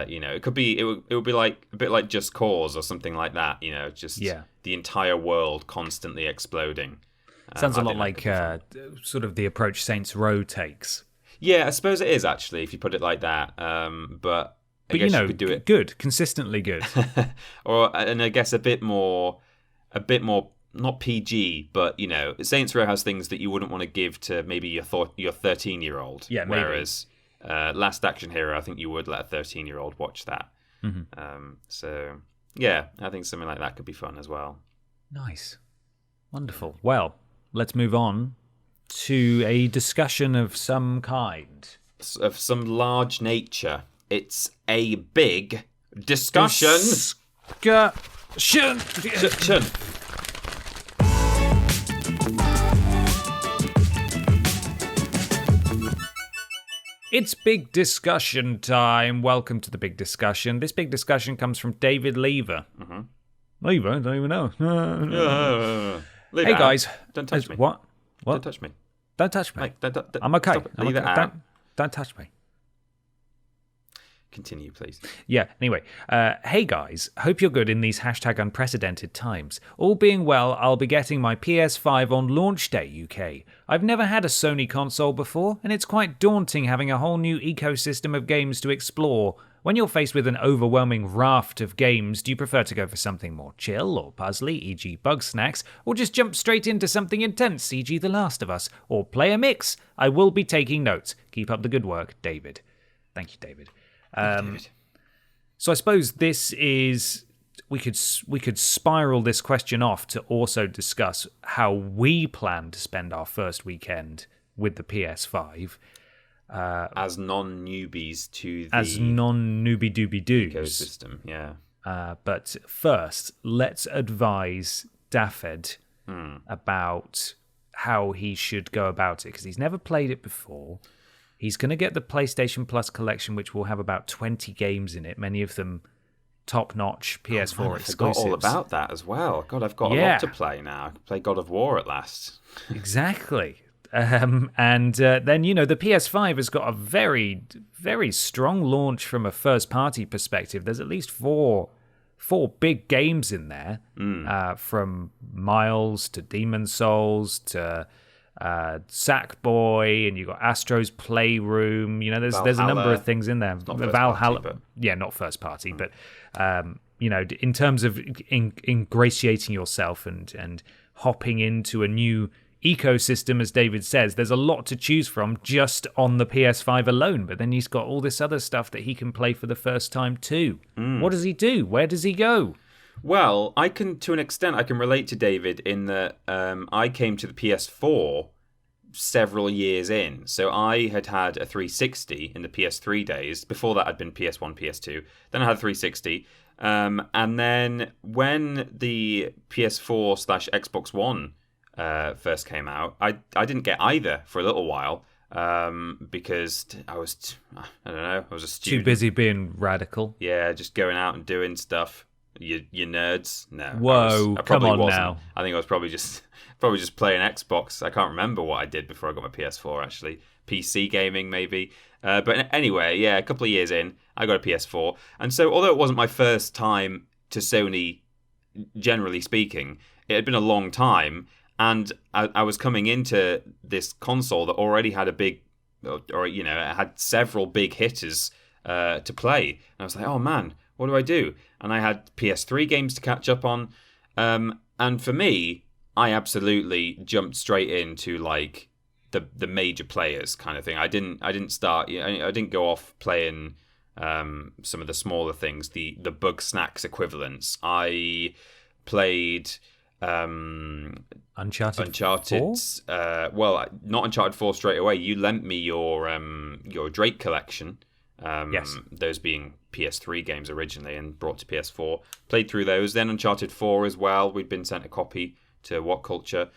You know, it would be like a bit like Just Cause or something like that. You know, just the entire world constantly exploding. Sounds a lot like sort of the approach Saints Row takes. Yeah, I suppose it is actually if you put it like that. But I guess you could do it good, consistently good, and I guess a bit more not PG, but you know, Saints Row has things that you wouldn't want to give to maybe your 13-year-old. Yeah, maybe. Whereas Last Action Hero, I think you would let a 13-year-old watch that. So yeah, I think something like that could be fun as well. Nice, wonderful. Well, let's move on to a discussion of some kind, of some large nature. It's a big discussion. It's big discussion time. Welcome to the big discussion. This big discussion comes from David Lever. Lever? I don't even know. Hey guys. Don't touch me. What? Don't touch me. Don't touch me. Mate, don't, I'm okay. Leave it out. Don't touch me. Continue, please. Yeah, anyway. Hey guys, hope you're good in these #unprecedented times. All being well, I'll be getting my PS5 on launch day UK. I've never had a Sony console before, and it's quite daunting having a whole new ecosystem of games to explore. When you're faced with an overwhelming raft of games, do you prefer to go for something more chill or puzzly, e.g. Bug Snacks, or just jump straight into something intense, e.g. The Last of Us, or play a mix? I will be taking notes. Keep up the good work, David. Thank you, David. So I suppose this is we could spiral this question off to also discuss how we plan to spend our first weekend with the PS5 as non-newbies to the non-newbie doobie doos ecosystem. Yeah. But first, let's advise Dafed about how he should go about it because he's never played it before. He's going to get the PlayStation Plus collection, which will have about 20 games in it, many of them top-notch PS4 exclusives. I forgot all about that as well. God, I've got a lot to play now. I can play God of War at last. Exactly. And then, you know, the PS5 has got a very, very strong launch from a first-party perspective. There's at least four big games in there, from Miles to Demon's Souls to... Sackboy, and you've got Astro's Playroom. You know, there's a number of things in there. Valhalla, not first party, but you know, in terms of ingratiating yourself and hopping into a new ecosystem, as David says, there's a lot to choose from just on the PS5 alone. But then he's got all this other stuff that he can play for the first time too. What does he do? Where does he go? Well, to an extent, I can relate to David in that I came to the PS4 several years in. So I had a 360 in the PS3 days. Before that, I'd been PS1, PS2. Then I had a 360. And then when the PS4/Xbox One first came out, I didn't get either for a little while. Because I was a student. Too busy being radical. Yeah, just going out and doing stuff. You nerds? No. Whoa, I come on wasn't. now. I think I was probably just playing Xbox. I can't remember what I did before I got my PS4, actually. PC gaming, maybe. But anyway, yeah, a couple of years in, I got a PS4. And so, although it wasn't my first time to Sony, generally speaking, it had been a long time. And I was coming into this console that already had it had several big hitters to play. And I was like, oh man, what do I do? And I had PS3 games to catch up on. And for me, I absolutely jumped straight into like the major players kind of thing. I didn't start. I didn't go off playing some of the smaller things, the bug snacks equivalents. I played Uncharted 4? Well, not Uncharted 4 straight away. You lent me your Drake collection. Yes. Those being PS3 games originally and brought to PS4. Played through those. Then Uncharted 4 as well. We'd been sent a copy to What Culture.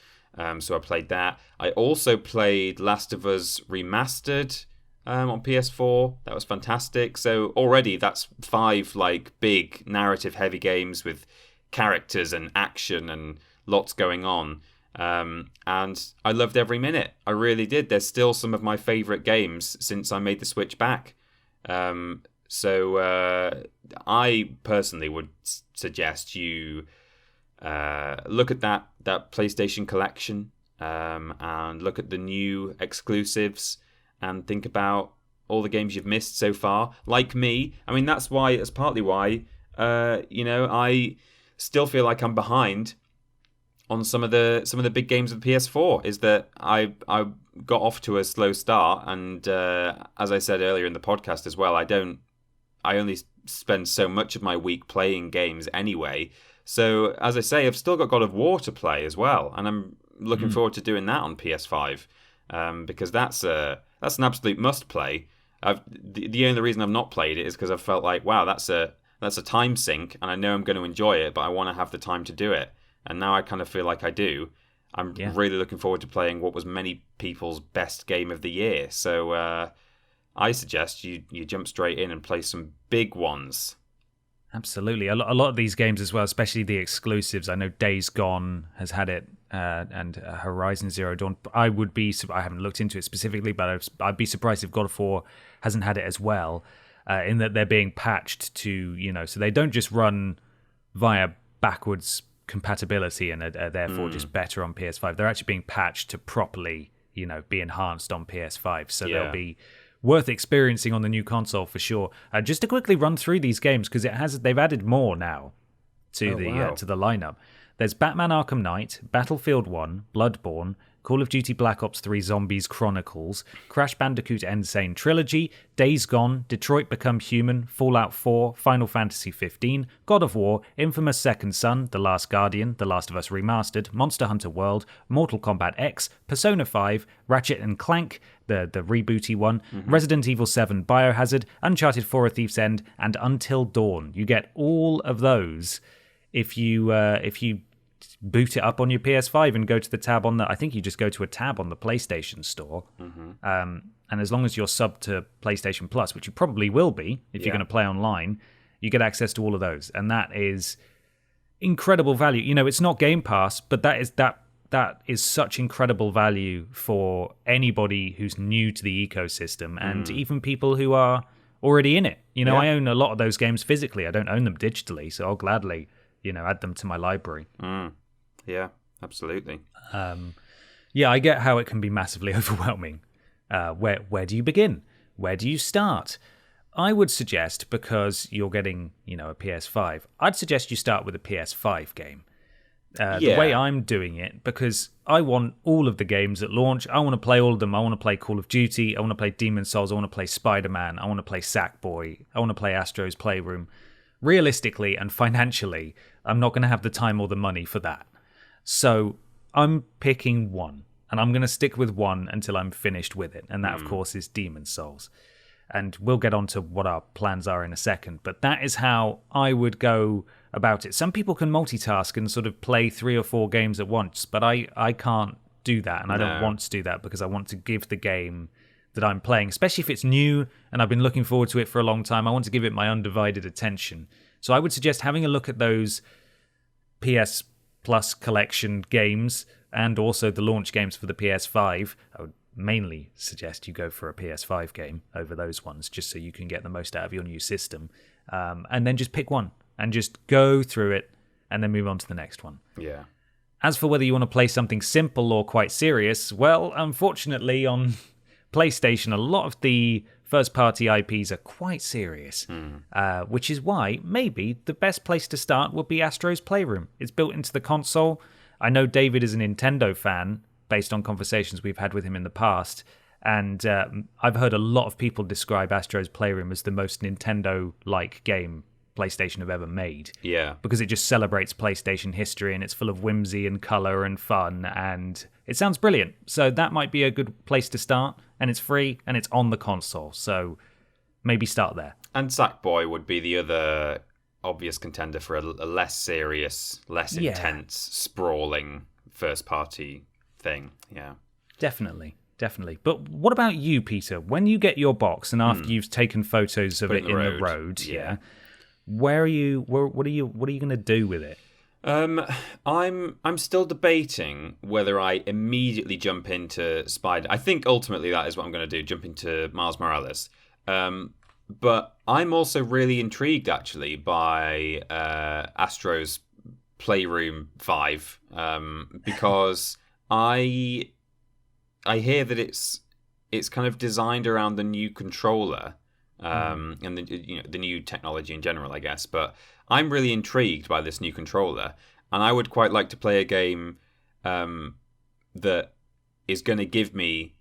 So I played that. I also played Last of Us Remastered on PS4. That was fantastic. So already that's 5 like big narrative heavy games with characters and action and lots going on. And I loved every minute. I really did. There's still some of my favourite games since I made the switch back. So I personally would suggest you look at that PlayStation collection and look at the new exclusives and think about all the games you've missed so far. Like me, I mean, that's partly why, I still feel like I'm behind on some of the big games of the PS4. Is that I got off to a slow start, and as I said earlier in the podcast as well, I only spend so much of my week playing games anyway. So as I say, I've still got God of War to play as well, and I'm looking forward to doing that on PS5 because that's an absolute must play. The only reason I've not played it is because I've felt like, wow, that's a time sink, and I know I'm going to enjoy it, but I want to have the time to do it. And now I kind of feel like I do. I'm really looking forward to playing what was many people's best game of the year. So I suggest you jump straight in and play some big ones. Absolutely. A lot of these games as well, especially the exclusives. I know Days Gone has had it, and Horizon Zero Dawn. I haven't looked into it specifically, but I'd be surprised if God of War hasn't had it as well, in that they're being patched to, so they don't just run via backwards compatibility and are therefore just better on PS5. They're actually being patched to properly, be enhanced on PS5. So they'll be worth experiencing on the new console for sure. Just to quickly run through these games, because they've added more now to the lineup. There's Batman Arkham Knight, Battlefield 1, Bloodborne, Call of Duty Black Ops 3 Zombies Chronicles, Crash Bandicoot N. Sane Trilogy, Days Gone, Detroit Become Human, Fallout 4, Final Fantasy 15, God of War, Infamous Second Son, The Last Guardian, The Last of Us Remastered, Monster Hunter World, Mortal Kombat X, Persona 5, Ratchet and Clank, the rebooty one, Resident Evil 7 Biohazard, Uncharted 4 A Thief's End, and Until Dawn. You get all of those if you boot it up on your PS5 and go to the tab I think you just go to a tab on the PlayStation Store. And as long as you're sub to PlayStation Plus, which you probably will be if you're going to play online, you get access to all of those. And that is incredible value. It's not Game Pass, but that is such incredible value for anybody who's new to the ecosystem and even people who are already in it. I own a lot of those games physically. I don't own them digitally, so I'll gladly, add them to my library. Yeah, absolutely. I get how it can be massively overwhelming. Where do you begin? Where do you start? I would suggest, because you're getting, a PS5, I'd suggest you start with a PS5 game. The way I'm doing it, because I want all of the games at launch. I want to play all of them. I want to play Call of Duty. I want to play Demon's Souls. I want to play Spider-Man. I want to play Sackboy. I want to play Astro's Playroom. Realistically and financially, I'm not going to have the time or the money for that. So I'm picking one, and I'm going to stick with one until I'm finished with it. And that, of course, is Demon's Souls. And we'll get on to what our plans are in a second. But that is how I would go about it. Some people can multitask and sort of play 3 or 4 games at once, but I can't do that. And I don't want to do that because I want to give the game that I'm playing, especially if it's new and I've been looking forward to it for a long time, I want to give it my undivided attention. So I would suggest having a look at those PS Plus collection games and also the launch games for the PS5. I would mainly suggest you go for a PS5 game over those ones, just so you can get the most out of your new system. And then just pick one and just go through it and then move on to the next one. Yeah. As for whether you want to play something simple or quite serious, well, unfortunately on PlayStation, a lot of the first-party IPs are quite serious, which is why maybe the best place to start would be Astro's Playroom. It's built into the console. I know David is a Nintendo fan, based on conversations we've had with him in the past. And I've heard a lot of people describe Astro's Playroom as the most Nintendo-like game PlayStation have ever made. Yeah. Because it just celebrates PlayStation history, and it's full of whimsy and colour and fun, and it sounds brilliant. So that might be a good place to start, and it's free, and it's on the console, so maybe start there. And Sackboy would be the other obvious contender for a less serious, less intense, sprawling first-party thing. Yeah. Definitely. But what about you, Peter? When you get your box, and after you've taken photos of it in the road, what are you going to do with it? I'm still debating whether I immediately jump into Spider. I think ultimately that is what I'm going to do, jump into Miles Morales. But I'm also really intrigued actually by Astro's Playroom 5 because I hear that it's kind of designed around the new controller. And the new technology in general, I guess. But I'm really intrigued by this new controller, and I would quite like to play a game that is going to give me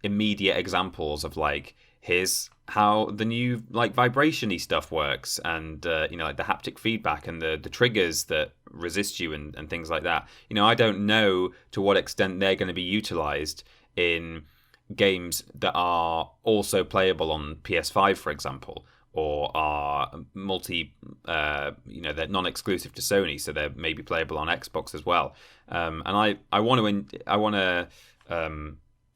immediate examples of like here's how the new like vibration-y stuff works, and like the haptic feedback and the triggers that resist you and things like that. I don't know to what extent they're going to be utilized in games that are also playable on PS5, for example, or are they're non-exclusive to Sony, so they're maybe playable on Xbox as well. And I want to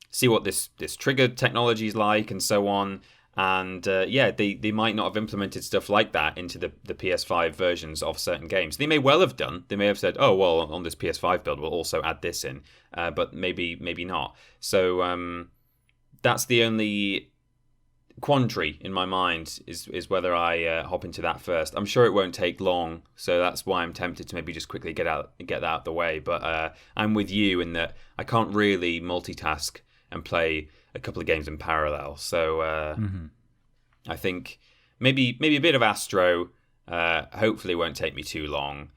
see what this trigger technology is like and so on. And they might not have implemented stuff like that into the PS5 versions of certain games. They may well have done. They may have said, oh, well, on this PS5 build, we'll also add this in. But maybe not. So that's the only quandary in my mind is whether I hop into that first. I'm sure it won't take long, so that's why I'm tempted to maybe just quickly get that out of the way. But I'm with you in that I can't really multitask and play a couple of games in parallel. So I think maybe a bit of Astro hopefully won't take me too long.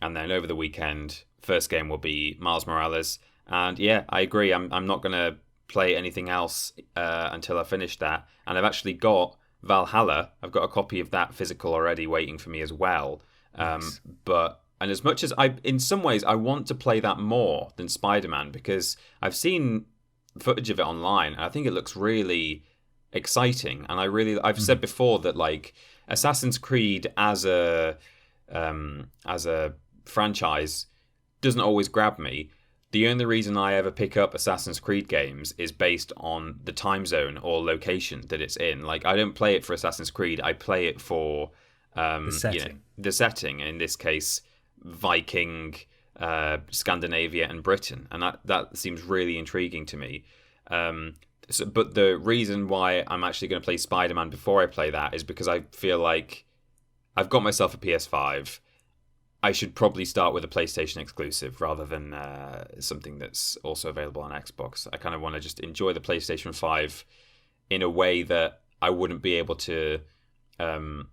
And then over the weekend, first game will be Miles Morales. And yeah, I agree. I'm not going to play anything else until I finish that. And I've actually got Valhalla. I've got a copy of that physical already waiting for me as well. Nice. And as much as in some ways I want to play that more than Spider-Man, because I've seen footage of it online and I think it looks really exciting. And I've said before that like Assassin's Creed as a franchise doesn't always grab me. The only reason I ever pick up Assassin's Creed games is based on the time zone or location that it's in. Like, I don't play it for Assassin's Creed. I play it for the setting. The setting, in this case, Viking, Scandinavia, and Britain. And that seems really intriguing to me. But the reason why I'm actually going to play Spider-Man before I play that is because I feel like I've got myself a PS5. I should probably start with a PlayStation exclusive rather than something that's also available on Xbox. I kind of want to just enjoy the PlayStation 5 in a way that I wouldn't be able to have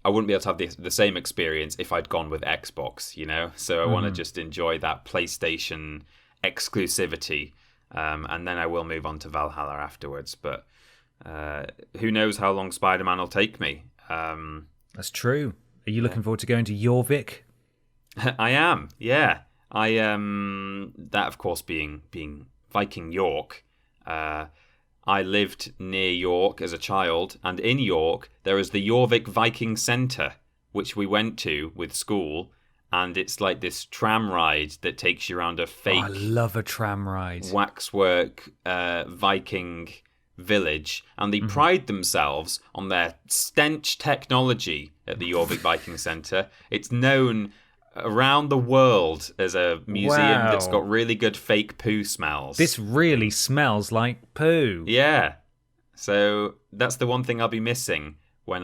the same experience if I'd gone with Xbox, So I want to just enjoy that PlayStation exclusivity, and then I will move on to Valhalla afterwards. But who knows how long Spider-Man will take me? That's true. Are you looking forward to going to Jorvik? I am, yeah. That of course being Viking York. I lived near York as a child, and in York there is the Jorvik Viking Centre, which we went to with school, and it's like this tram ride that takes you around a fake. I love a tram ride. Waxwork Viking village, and they pride themselves on their stench technology at the Jorvik Viking Centre. It's known around the world as a museum that's got really good fake poo smells. This really smells like poo. Yeah. So that's the one thing I'll be missing when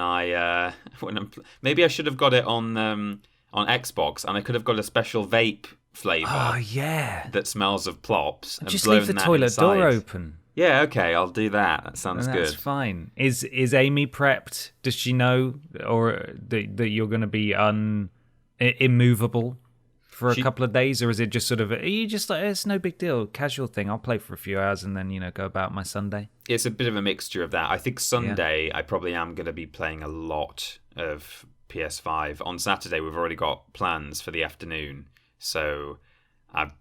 maybe I should have got it on Xbox, and I could have got a special vape flavour. Oh yeah. That smells of plops. And just leave the toilet door open. Yeah, okay, I'll do that. That sounds good. That's fine. Is Amy prepped? Does she know, or that you're going to be immovable for a couple of days, or is it just sort of, are you just like, it's no big deal, casual thing, I'll play for a few hours and then, go about my Sunday? It's a bit of a mixture of that. I think Sunday I probably am going to be playing a lot of PS5. On Saturday we've already got plans for the afternoon, so I'll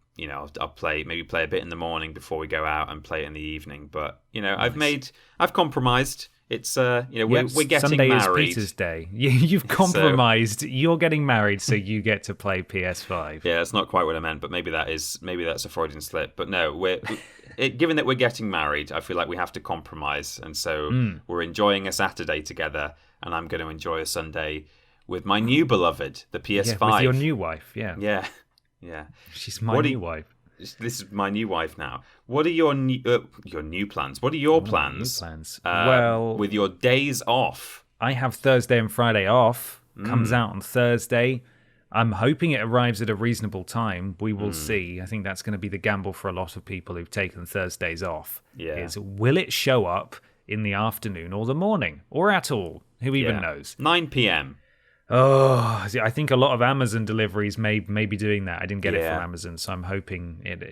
play a bit in the morning before we go out and play it in the evening. But I've compromised. It's we're getting Sunday married. Sunday is Peter's day. You've compromised. You're getting married, so you get to play PS5. Yeah, that's not quite what I meant, but maybe that's a Freudian slip. But no, given that we're getting married, I feel like we have to compromise, and so we're enjoying a Saturday together, and I'm going to enjoy a Sunday with my new beloved, the PS5. Yeah, with your new wife. Yeah. Yeah. She's my new wife. This is my new wife now. What are your new plans? What are your plans? With your days off. I have Thursday and Friday off. Comes out on Thursday. I'm hoping it arrives at a reasonable time. We will see. I think that's going to be the gamble for a lot of people who've taken Thursdays off. Yeah. Is will it show up in the afternoon or the morning or at all? Who even knows? 9 p.m. Oh, I think a lot of Amazon deliveries may be doing that. I didn't get it from Amazon, so I'm hoping it.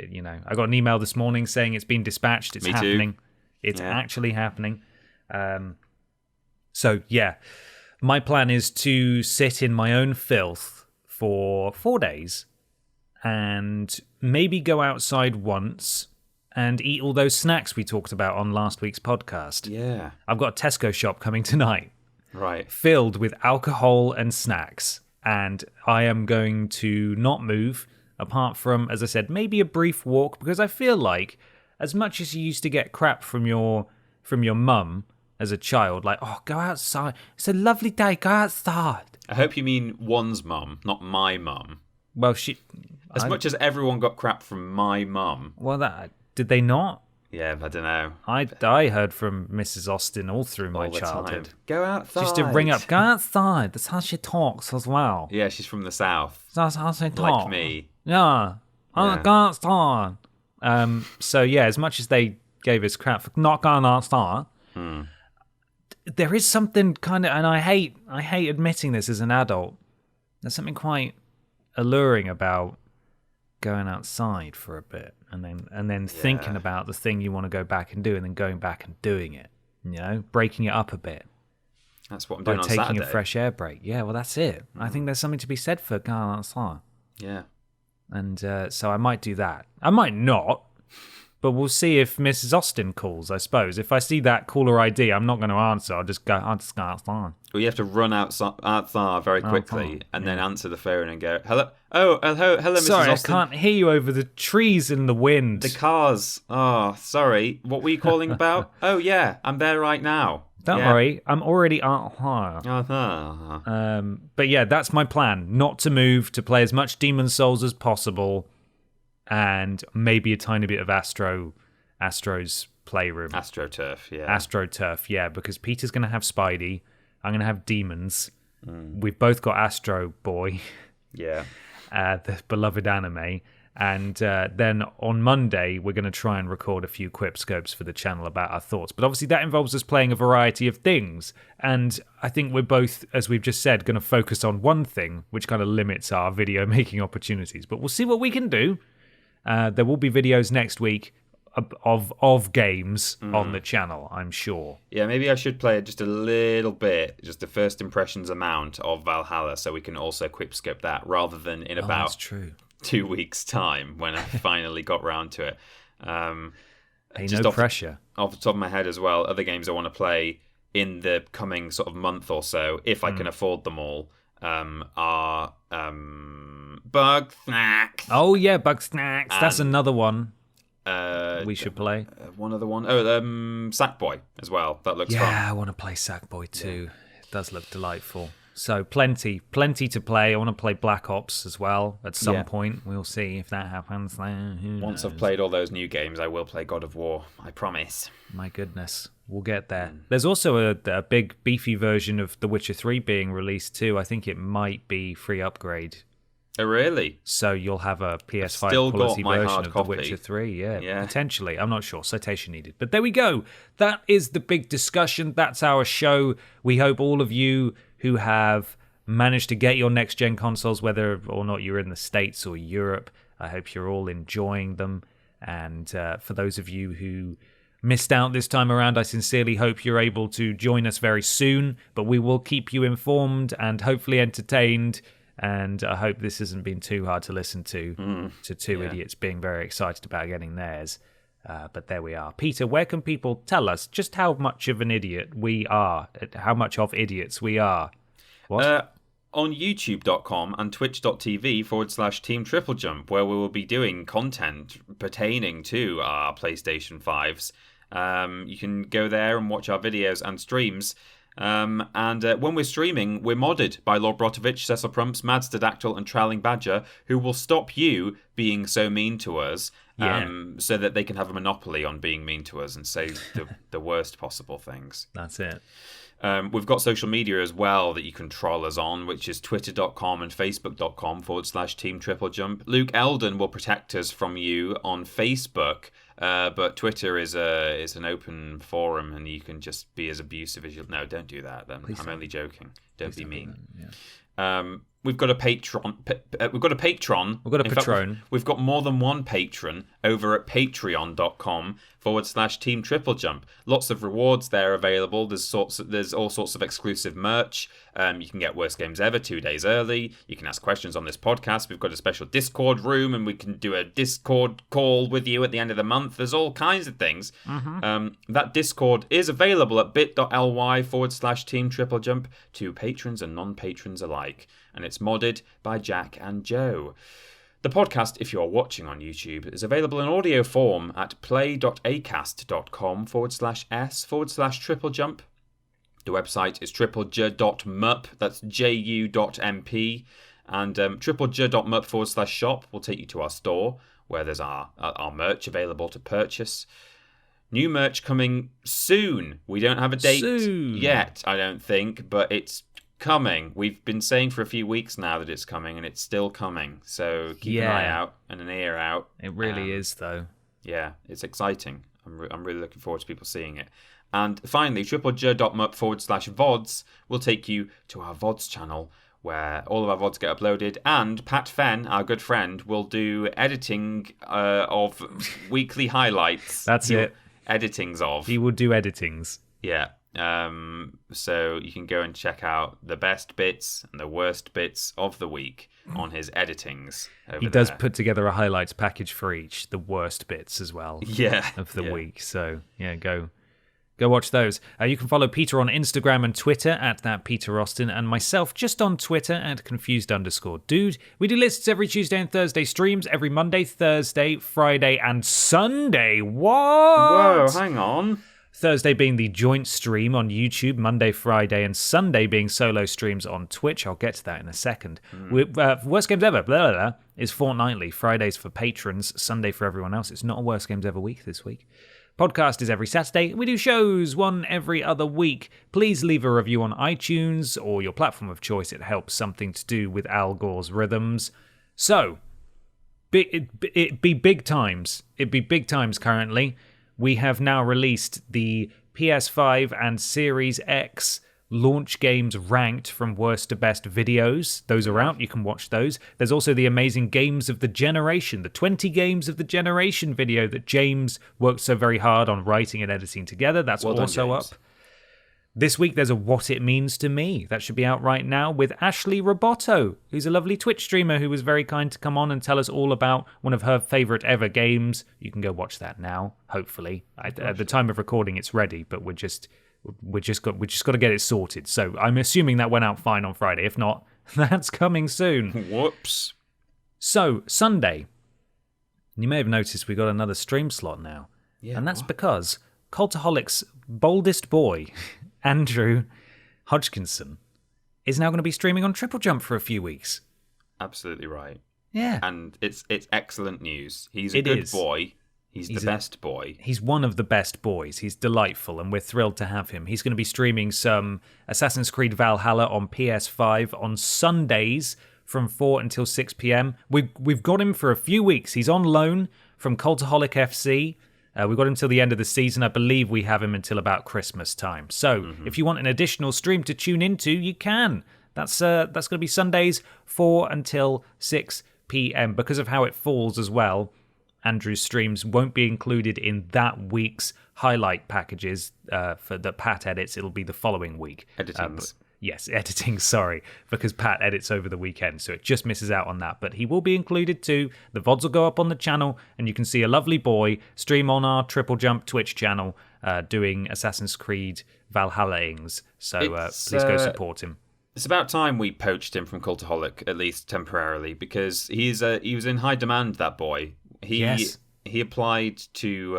I got an email this morning saying it's been dispatched. It's happening. It's actually happening. So yeah, my plan is to sit in my own filth for 4 days, and maybe go outside once and eat all those snacks we talked about on last week's podcast. Yeah, I've got a Tesco shop coming tonight. Right. Filled with alcohol and snacks. And I am going to not move, apart from, as I said, maybe a brief walk, because I feel like, as much as you used to get crap from your mum as a child, like, oh, go outside. It's a lovely day, go outside. I hope you mean one's mum, not my mum. Well, much as everyone got crap from my mum. Well, did they not? Yeah, I don't know. I heard from Mrs. Austin all through my childhood. Time. Go outside. She used to ring up, go outside. That's how she talks as well. Yeah, she's from the south. That's how she talks. Like me. Yeah. Go outside. So yeah, as much as they gave us crap for not going outside, there is something kind of, and I hate admitting this as an adult, there's something quite alluring about going outside for a bit and then thinking about the thing you want to go back and do, and then going back and doing it, breaking it up a bit. That's what I'm doing on Saturday. By taking a fresh air break. Yeah, well, that's it. I think there's something to be said for going outside. Yeah. And so I might do that. I might not, but we'll see if Mrs. Austin calls, I suppose. If I see that caller ID, I'm not going to answer. I'll just go outside. Well, you have to run outside very quickly and then answer the phone and go, hello? Oh, hello, Mrs. Austin. Sorry, I can't hear you over the trees and the wind. The cars. Oh, sorry. What were you calling about? Oh, yeah, I'm there right now. Don't worry, I'm already outside. But yeah, that's my plan. Not to move, to play as much Demon's Souls as possible, and maybe a tiny bit of Astro's Playroom. AstroTurf, yeah, because Peter's going to have Spidey. I'm going to have Demons. We've both got Astro Boy. Yeah. The beloved anime. And then on Monday, we're going to try and record a few quip scopes for the channel about our thoughts. But obviously that involves us playing a variety of things. And I think we're both, as we've just said, going to focus on one thing, which kind of limits our video making opportunities. But we'll see what we can do. There will be videos next week of games on the channel, I'm sure. Yeah, maybe I should play just a little bit, just the first impressions amount of Valhalla, so we can also quipscope that, rather than in about 2 weeks' time when I finally got round to it. No pressure. Off the top of my head as well, other games I want to play in the coming sort of month or so, if I can afford them all, are Bug Snacks. Oh yeah, Bug Snacks. That's another one we should play. One other one. Oh, Sackboy as well. That looks fun. Yeah, I want to play Sackboy too. Yeah. It does look delightful. So plenty to play. I want to play Black Ops as well at some point. We'll see if that happens. Once I've played all those new games, I will play God of War. I promise. My goodness. We'll get there. There's also a big beefy version of The Witcher 3 being released too. I think it might be free upgrade. Oh, really? So you'll have a PS5 quality version of The Witcher 3. Yeah, potentially. I'm not sure. Citation needed. But there we go. That is the big discussion. That's our show. We hope all of you who have managed to get your next-gen consoles, whether or not you're in the States or Europe. I hope you're all enjoying them. And for those of you who missed out this time around, I sincerely hope you're able to join us very soon. But we will keep you informed and hopefully entertained. And I hope this hasn't been too hard to listen to two idiots being very excited about getting theirs. But there we are. Peter, where can people tell us just how much of an idiot we are, how much of idiots we are? What? On youtube.com and twitch.tv/Team TripleJump, where we will be doing content pertaining to our PlayStation 5s. You can go there and watch our videos and streams. And when we're streaming, we're modded by Lord Brotovich, Cecil Prumps, Madstadactyl, and Trowling Badger, who will stop you being so mean to us, so that they can have a monopoly on being mean to us and say the worst possible things. That's it. We've got social media as well that you can troll us on, which is twitter.com and facebook.com/Team TripleJump. Luke Eldon will protect us from you on Facebook, but Twitter is an open forum and you can just be as abusive as you... No, don't do that then. I'm only joking. Don't be mean. We've got a Patreon. We've got a Patron. We've got a Patron. We've got more than one patron over at patreon.com/Team TripleJump. Lots of rewards there available. There's all sorts of exclusive merch. You can get Worst Games Ever 2 days early. You can ask questions on this podcast. We've got a special Discord room, and we can do a Discord call with you at the end of the month. There's all kinds of things. That Discord is available at bit.ly/Team TripleJump to patrons and non-patrons alike. And it's modded by Jack and Joe. The podcast, if you are watching on YouTube, is available in audio form at play.acast.com/s/TripleJump. The website is triplej.mup, that's ju.mp, and triplej.mup/shop will take you to our store, where there's our merch available to purchase. New merch coming soon. We don't have a date yet, I don't think, but it's coming. We've been saying for a few weeks now that it's coming, and it's still coming. So keep an eye out and an ear out. It really is, though. Yeah, it's exciting. I'm really looking forward to people seeing it. And finally, triplej.mup/VODs will take you to our VODs channel, where all of our VODs get uploaded, and Pat Fenn, our good friend, will do editing of weekly highlights. That's it. Editings of. He will do editings. Yeah. So you can go and check out the best bits and the worst bits of the week on his editings. He does put together a highlights package for each, the worst bits as well. Of the week. So go watch those. You can follow Peter on Instagram and Twitter at @PeterAustin, and myself just on Twitter at @confused_dude. We do lists every Tuesday and Thursday, streams every Monday, Thursday, Friday, and Sunday. What? Whoa, hang on. Thursday being the joint stream on YouTube, Monday, Friday, and Sunday being solo streams on Twitch. I'll get to that in a second. Worst Games Ever is fortnightly. Fridays for patrons, Sunday for everyone else. It's not a Worst Games Ever week this week. Podcast is every Saturday. We do shows one every other week. Please leave a review on iTunes or your platform of choice. It helps something to do with Al Gore's rhythms. So, it'd be big times. It'd be big times currently. We have now released the PS5 and Series X launch games ranked from worst to best videos. Those are out. You can watch those. There's also the amazing Games of the Generation, the 20 Games of the Generation video that James worked so very hard on writing and editing together. That's also up. This week, there's a What It Means to Me. That should be out right now with Ashley Roboto, who's a lovely Twitch streamer who was very kind to come on and tell us all about one of her favourite ever games. You can go watch that now, hopefully. At the time of recording, it's ready, but we just got to get it sorted. So I'm assuming that went out fine on Friday. If not, that's coming soon. Whoops. So, Sunday. You may have noticed we got another stream slot now. Yeah, and that's because Cultaholic's boldest boy... Andrew Hodgkinson is now going to be streaming on TripleJump for a few weeks. Absolutely right. Yeah. And it's excellent news. He's a good boy. He's the best boy. He's one of the best boys. He's delightful, and we're thrilled to have him. He's going to be streaming some Assassin's Creed Valhalla on PS5 on Sundays from 4 until 6 p.m. We've got him for a few weeks. He's on loan from Cultaholic FC. We've got him till the end of the season. I believe we have him until about Christmas time. So if you want an additional stream to tune into, you can. That's going to be Sundays 4 until 6 p.m. Because of how it falls as well, Andrew's streams won't be included in that week's highlight packages for the Pat edits. It'll be the following week. Editing, sorry, because Pat edits over the weekend, so it just misses out on that. But he will be included too. The VODs will go up on the channel, and you can see a lovely boy stream on our TripleJump Twitch channel doing Assassin's Creed Valhalla-ings. So please go support him. It's about time we poached him from Cultaholic, at least temporarily, because he was in high demand, that boy. He applied to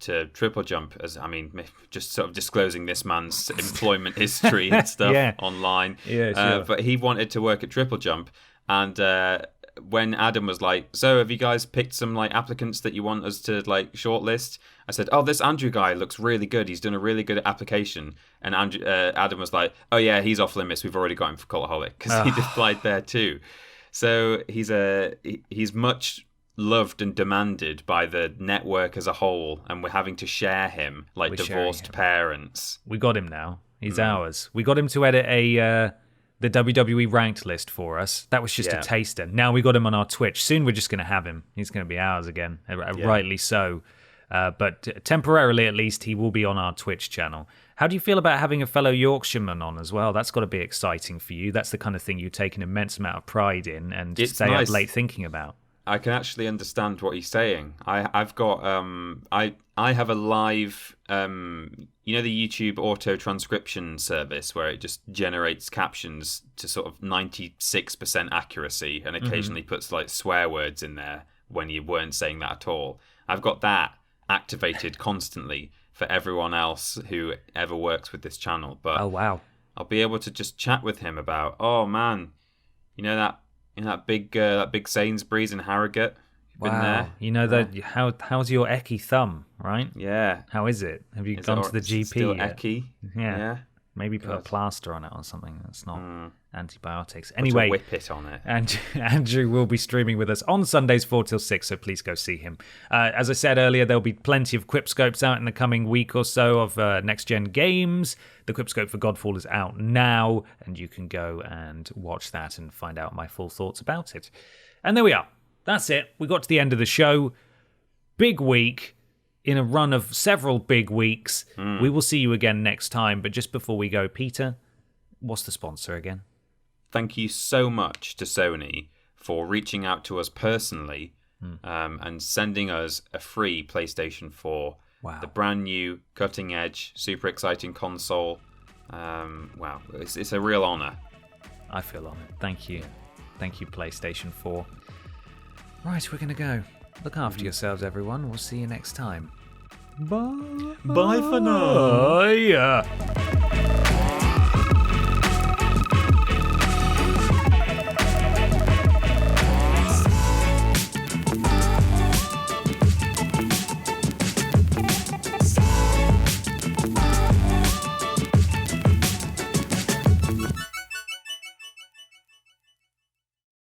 TripleJump just sort of disclosing this man's employment history and stuff online. Yeah, sure. But he wanted to work at TripleJump, and when Adam was like, "So, have you guys picked some like applicants that you want us to like shortlist?" I said, "Oh, this Andrew guy looks really good. He's done a really good application." And Adam was like, "Oh yeah, he's off limits. We've already got him for Cultaholic because he applied there too." So he's much loved and demanded by the network as a whole, and we're having to share him like divorced parents. We got him now. He's ours. We got him to edit the WWE ranked list for us. That was just a taster. Now we got him on our Twitch. Soon we're just going to have him. He's going to be ours again, rightly so. But temporarily, at least, he will be on our Twitch channel. How do you feel about having a fellow Yorkshireman on as well? That's got to be exciting for you. That's the kind of thing you take an immense amount of pride in and stay up late thinking about. I can actually understand what he's saying. I've got I have a live the YouTube auto transcription service where it just generates captions to sort of 96% accuracy and occasionally puts like swear words in there when you weren't saying that at all. I've got that activated constantly for everyone else who ever works with this channel. But oh wow, I'll be able to just chat with him about, oh man, that big Sainsbury's in Harrogate. You've been there. You know that how's your Eki thumb, right? Yeah. How is it? Have you gone to the GP? Still Eki? Yeah. Maybe put a plaster on it or something. That's not antibiotics. Put Anyway, a whip it on it. And Andrew will be streaming with us on Sundays 4 till 6, so please go see him. As I said earlier, there'll be plenty of Quipscopes out in the coming week or so of next-gen games. The Quipscope for Godfall is out now, and you can go and watch that and find out my full thoughts about it. And there we are. That's it. We got to the end of the show. Big week. In a run of several big weeks. We will see you again next time. But just before we go, Peter, what's the sponsor again? Thank you so much to Sony for reaching out to us personally and sending us a free PlayStation 4. Wow. The brand new, cutting edge, super exciting console. Wow. It's a real honor. I feel honored. Thank you. Thank you, PlayStation 4. Right, we're going to go. Look after yourselves, everyone. We'll see you next time. Bye. Bye for now. Bye.